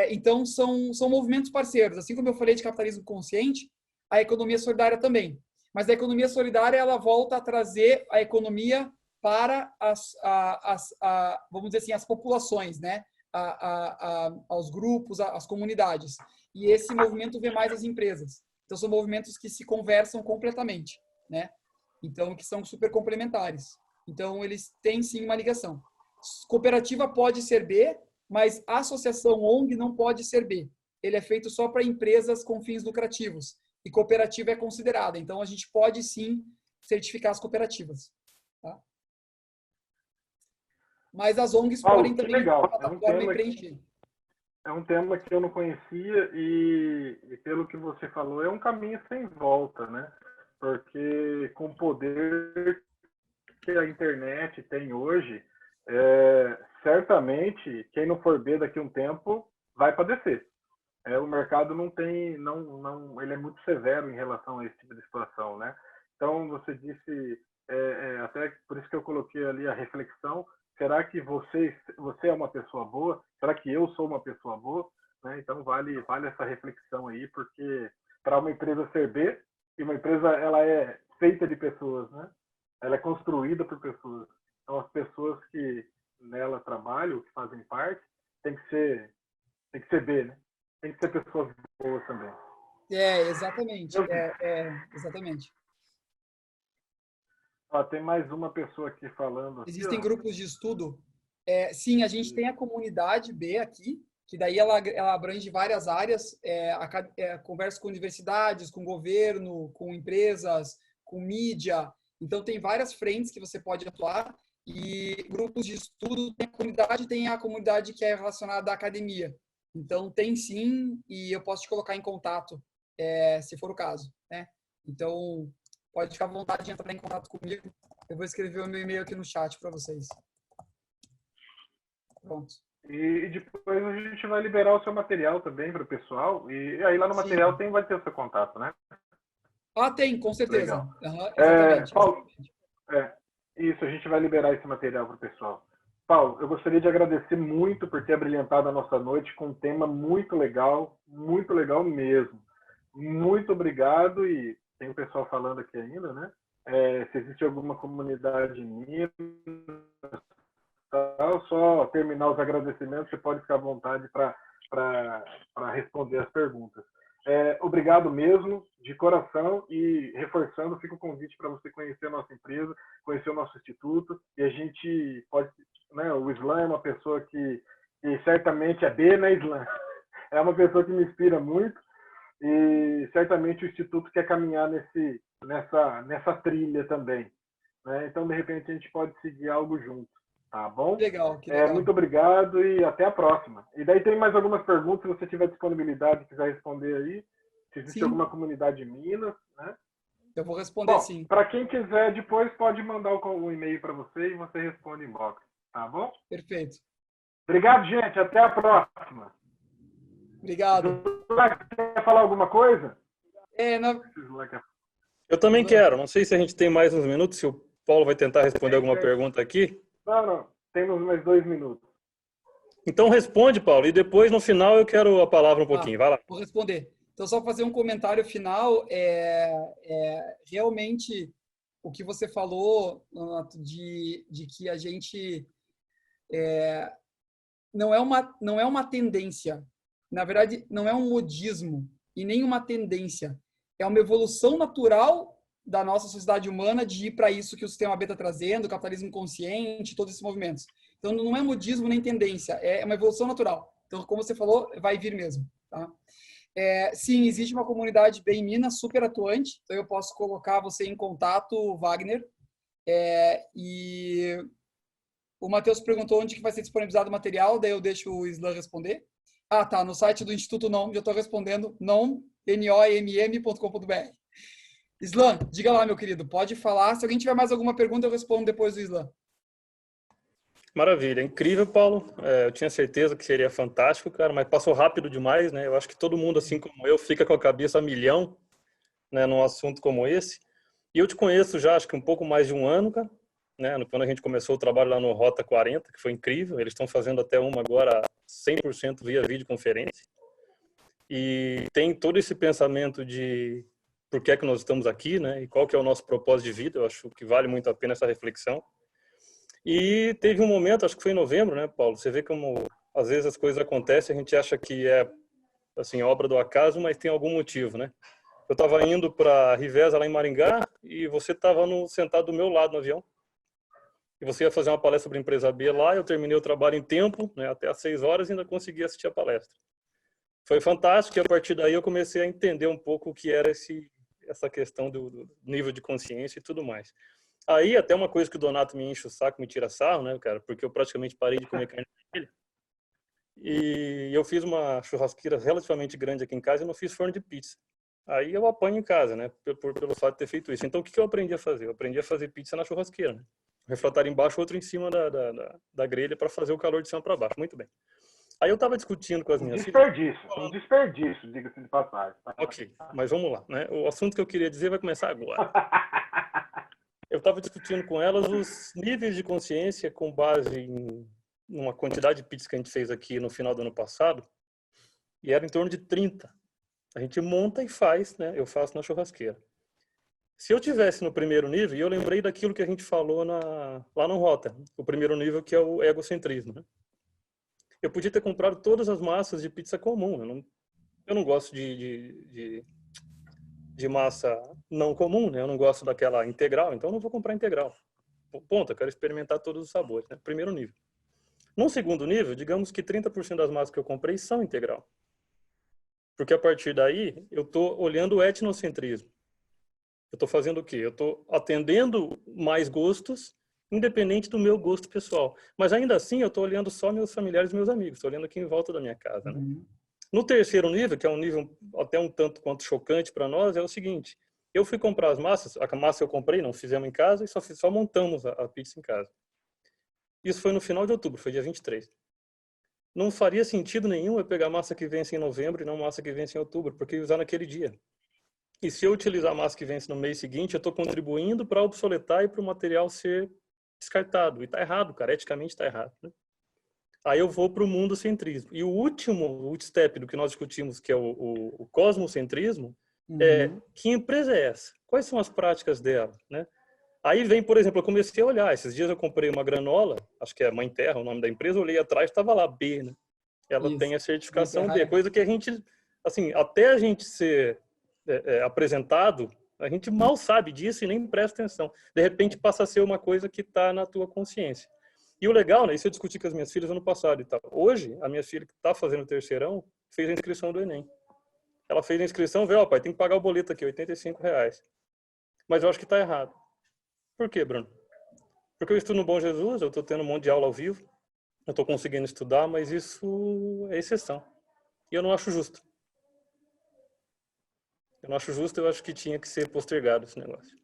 Então, são movimentos parceiros. Assim como eu falei de capitalismo consciente, a economia solidária também. Mas a economia solidária, ela volta a trazer a economia para vamos dizer assim, as populações, né? Aos grupos, às comunidades. E esse movimento vê mais as empresas. Então, são movimentos que se conversam completamente, né? Então, que são super complementares. Então, eles têm sim uma ligação. Cooperativa pode ser B, mas associação ONG não pode ser B. Ele é feito só para empresas com fins lucrativos. E cooperativa é considerada. Então, a gente pode sim certificar as cooperativas. Tá? Mas as ONGs podem Paulo, que também ir legal. para a plataforma e preencher. É um tema que eu não conhecia e pelo que você falou, é um caminho sem volta, né? Porque com o poder que a internet tem hoje, certamente quem não for B daqui a um tempo vai padecer. O mercado não tem, não, ele é muito severo em relação a esse tipo de situação, né? Então você disse, até por isso que eu coloquei ali a reflexão: será que você é uma pessoa boa? Será que eu sou uma pessoa boa? Né? Então vale essa reflexão aí, porque para uma empresa ser B, e uma empresa ela é feita de pessoas, né? Ela é construída por pessoas. Então as pessoas que nela trabalham, que fazem parte, tem que ser B, né? Tem que ser pessoas boas também. Exatamente. Exatamente. Tem mais uma pessoa aqui falando aqui, Existem ó. grupos de estudo. Sim, a gente tem a comunidade B aqui, que daí ela abrange várias áreas, conversa com universidades, com governo, com empresas, com mídia. Então, tem várias frentes que você pode atuar. E grupos de estudo, tem a comunidade que é relacionada à academia. Então, tem sim, e eu posso te colocar em contato, se for o caso. Né? Então, pode ficar à vontade de entrar em contato comigo. Eu vou escrever o meu e-mail aqui no chat para vocês. Pronto. E depois a gente vai liberar o seu material também para o pessoal. E aí lá no material Sim. vai ter o seu contato, né? Ah, tem, com certeza. Legal. Aham, exatamente, Paulo, exatamente. isso, a gente vai liberar esse material para o pessoal. Paulo, eu gostaria de agradecer muito por ter abrilhantado a nossa noite com um tema muito legal mesmo. Muito obrigado e tem o pessoal falando aqui ainda, né? Se existe alguma comunidade em Minas, só terminar os agradecimentos, você pode ficar à vontade para responder as perguntas. Obrigado mesmo, de coração, e reforçando, fica o convite para você conhecer a nossa empresa, conhecer o nosso instituto, e a gente pode, né, o Islam é uma pessoa que certamente é B, né, Islam? É uma pessoa que me inspira muito, e certamente o instituto quer caminhar nessa trilha também, né? Então, de repente, a gente pode seguir algo junto, tá Que bom? legal, que legal. Muito obrigado e até a próxima. E daí tem mais algumas perguntas, se você tiver disponibilidade e quiser responder aí, se existe Sim, alguma comunidade em Minas, né? eu vou responder Bom, sim. para quem quiser, depois pode mandar o e-mail para você e você responde em box, tá bom? Perfeito. Obrigado, gente. Até a próxima. Obrigado. Quer falar alguma coisa? É, na... Eu também Islan, quero. Não sei se a gente tem mais uns minutos, se o Paulo vai tentar responder alguma Tem. pergunta aqui. Não. Temos mais 2 minutos. Então responde, Paulo, e depois no final eu quero a palavra um pouquinho. Vai lá. vou responder. Então, só fazer um comentário final. Realmente, o que você falou, Nonato, de que a gente não é uma tendência. Na verdade, não é um modismo e nem uma tendência. É uma evolução natural da nossa sociedade humana de ir para isso que o sistema B está trazendo, o capitalismo consciente, todos esses movimentos. Então, não é modismo nem tendência, é uma evolução natural. Então, como você falou, vai vir mesmo. Tá? Sim, existe uma comunidade bem em Minas, super atuante, então eu posso colocar você em contato, Wagner. E o Matheus perguntou onde que vai ser disponibilizado o material, daí eu deixo o Islam responder. Ah, tá, no site do Instituto NOM, já estou respondendo, nomm.com.br. Islam, diga lá, meu querido, pode falar. Se alguém tiver mais alguma pergunta, eu respondo depois do Islam. Maravilha, incrível, Paulo. Eu tinha certeza que seria fantástico, cara, mas passou rápido demais, né? Eu acho que todo mundo, assim como eu, fica com a cabeça a milhão, né, num assunto como esse. E eu te conheço já, acho que um pouco mais de um ano, cara, né? Quando a gente começou o trabalho lá no Rota 40, que foi incrível. Eles estão fazendo até uma agora 100% via videoconferência. E tem todo esse pensamento de por que é que nós estamos aqui, né? E qual que é o nosso propósito de vida. Eu acho que vale muito a pena essa reflexão. E teve um momento, acho que foi em novembro, né, Paulo? Você vê como às vezes as coisas acontecem, a gente acha que é assim obra do acaso, mas tem algum motivo, né? Eu estava indo para Riveza lá em Maringá e você estava sentado do meu lado no avião. E você ia fazer uma palestra sobre a empresa B lá. Eu terminei o trabalho em tempo, né, até às 6 horas, e ainda consegui assistir a palestra. Foi fantástico, e a partir daí eu comecei a entender um pouco o que era essa questão do nível de consciência e tudo mais. Aí até uma coisa que o Donato me enche o saco, me tira sarro, né, cara, porque eu praticamente parei de comer carne vermelha. E eu fiz uma churrasqueira relativamente grande aqui em casa e não fiz forno de pizza. Aí eu apanho em casa, né, pelo fato de ter feito isso. Então o que eu aprendi a fazer? Eu aprendi a fazer pizza na churrasqueira, né? Um refratário embaixo, outro em cima da grelha para fazer o calor de cima para baixo. Muito bem. Aí eu estava discutindo com as minhas filhas. Um desperdício, diga-se de passagem. Ok, mas vamos lá, né? O assunto que eu queria dizer vai começar agora. Eu estava discutindo com elas os níveis de consciência com base em uma quantidade de pizzas que a gente fez aqui no final do ano passado, e era em torno de 30. A gente monta e faz, né? Eu faço na churrasqueira. Se eu tivesse no primeiro nível, e eu lembrei daquilo que a gente falou lá no Rota, o primeiro nível, que é o egocentrismo, né? Eu podia ter comprado todas as massas de pizza comum. Eu não gosto de massa não comum, né? Eu não gosto daquela integral, então eu não vou comprar integral. Ponto, eu quero experimentar todos os sabores, né? Primeiro nível. No segundo nível, digamos que 30% das massas que eu comprei são integral. Porque a partir daí, eu estou olhando o etnocentrismo. Eu estou fazendo o quê? Eu estou atendendo mais gostos, independente do meu gosto pessoal. Mas ainda assim, eu estou olhando só meus familiares e meus amigos. Estou olhando aqui em volta da minha casa, né? No terceiro nível, que é um nível até um tanto quanto chocante para nós, é o seguinte. Eu fui comprar as massas, a massa eu comprei, não fizemos em casa, e só montamos a pizza em casa. Isso foi no final de outubro, foi dia 23. não faria sentido nenhum eu pegar massa que vence em novembro e não massa que vence em outubro, porque eu ia usar naquele dia. E se eu utilizar a massa que vence no mês seguinte, eu estou contribuindo para obsoletar e para o material ser descartado. E está errado, cara. Eticamente está errado, né? Aí eu vou para o mundocentrismo. E o último step do que nós discutimos, que é o cosmocentrismo, é que empresa é essa? Quais são as práticas dela, né? Aí vem, por exemplo, eu comecei a olhar. Esses dias eu comprei uma granola, acho que é Mãe Terra o nome da empresa, eu olhei atrás, estava lá B, né? Ela Isso. tem a certificação B, coisa que a gente, assim, até a gente ser apresentado, a gente mal sabe disso e nem presta atenção. De repente passa a ser uma coisa que está na tua consciência. E o legal, né? Isso eu discuti com as minhas filhas ano passado e tal. Hoje, a minha filha que está fazendo o terceirão fez a inscrição do Enem. Ela fez a inscrição, veio, ó, pai, tem que pagar o boleto aqui, R$85. Mas eu acho que está errado. Por quê, Bruno? Porque eu estudo no Bom Jesus, eu estou tendo um monte de aula ao vivo, eu estou conseguindo estudar, mas isso é exceção. E eu não acho justo. Eu não acho justo, eu acho que tinha que ser postergado esse negócio.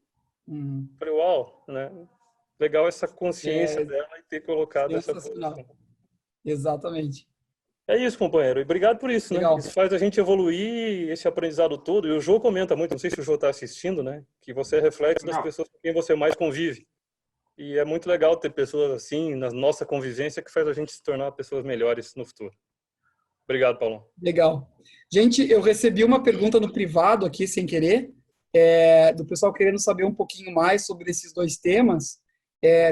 Falei, uau, né? Legal essa consciência dela e ter colocado essa posição. Exatamente. É isso, companheiro. E obrigado por isso, Legal. né? Isso faz a gente evoluir esse aprendizado todo. E o Jô comenta muito, não sei se o Jô está assistindo, né? Que você é reflexo das pessoas com quem você mais convive. E é muito legal ter pessoas assim na nossa convivência que faz a gente se tornar pessoas melhores no futuro. Obrigado, Paulão. Legal. Gente, eu recebi uma pergunta no privado aqui, sem querer, do pessoal querendo saber um pouquinho mais sobre esses dois temas.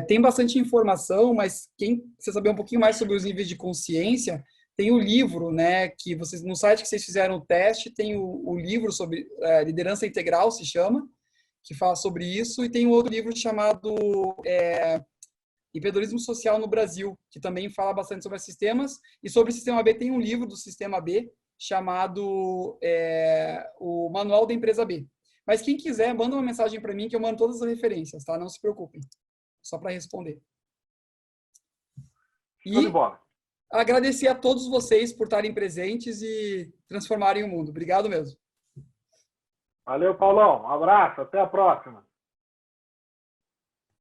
Tem bastante informação, mas quem quiser saber um pouquinho mais sobre os níveis de consciência, tem o livro, né, que vocês, no site que vocês fizeram o teste, tem o livro sobre liderança integral, se chama, que fala sobre isso, e tem um outro livro chamado Empreendedorismo Social no Brasil, que também fala bastante sobre esses temas, e sobre o Sistema B tem um livro do Sistema B chamado o Manual da Empresa B. Mas quem quiser, manda uma mensagem para mim que eu mando todas as referências, tá? Não se preocupem. Só para responder. Show de bola. Agradecer a todos vocês por estarem presentes e transformarem o mundo. Obrigado mesmo. Valeu, Paulão. Um abraço. Até a próxima.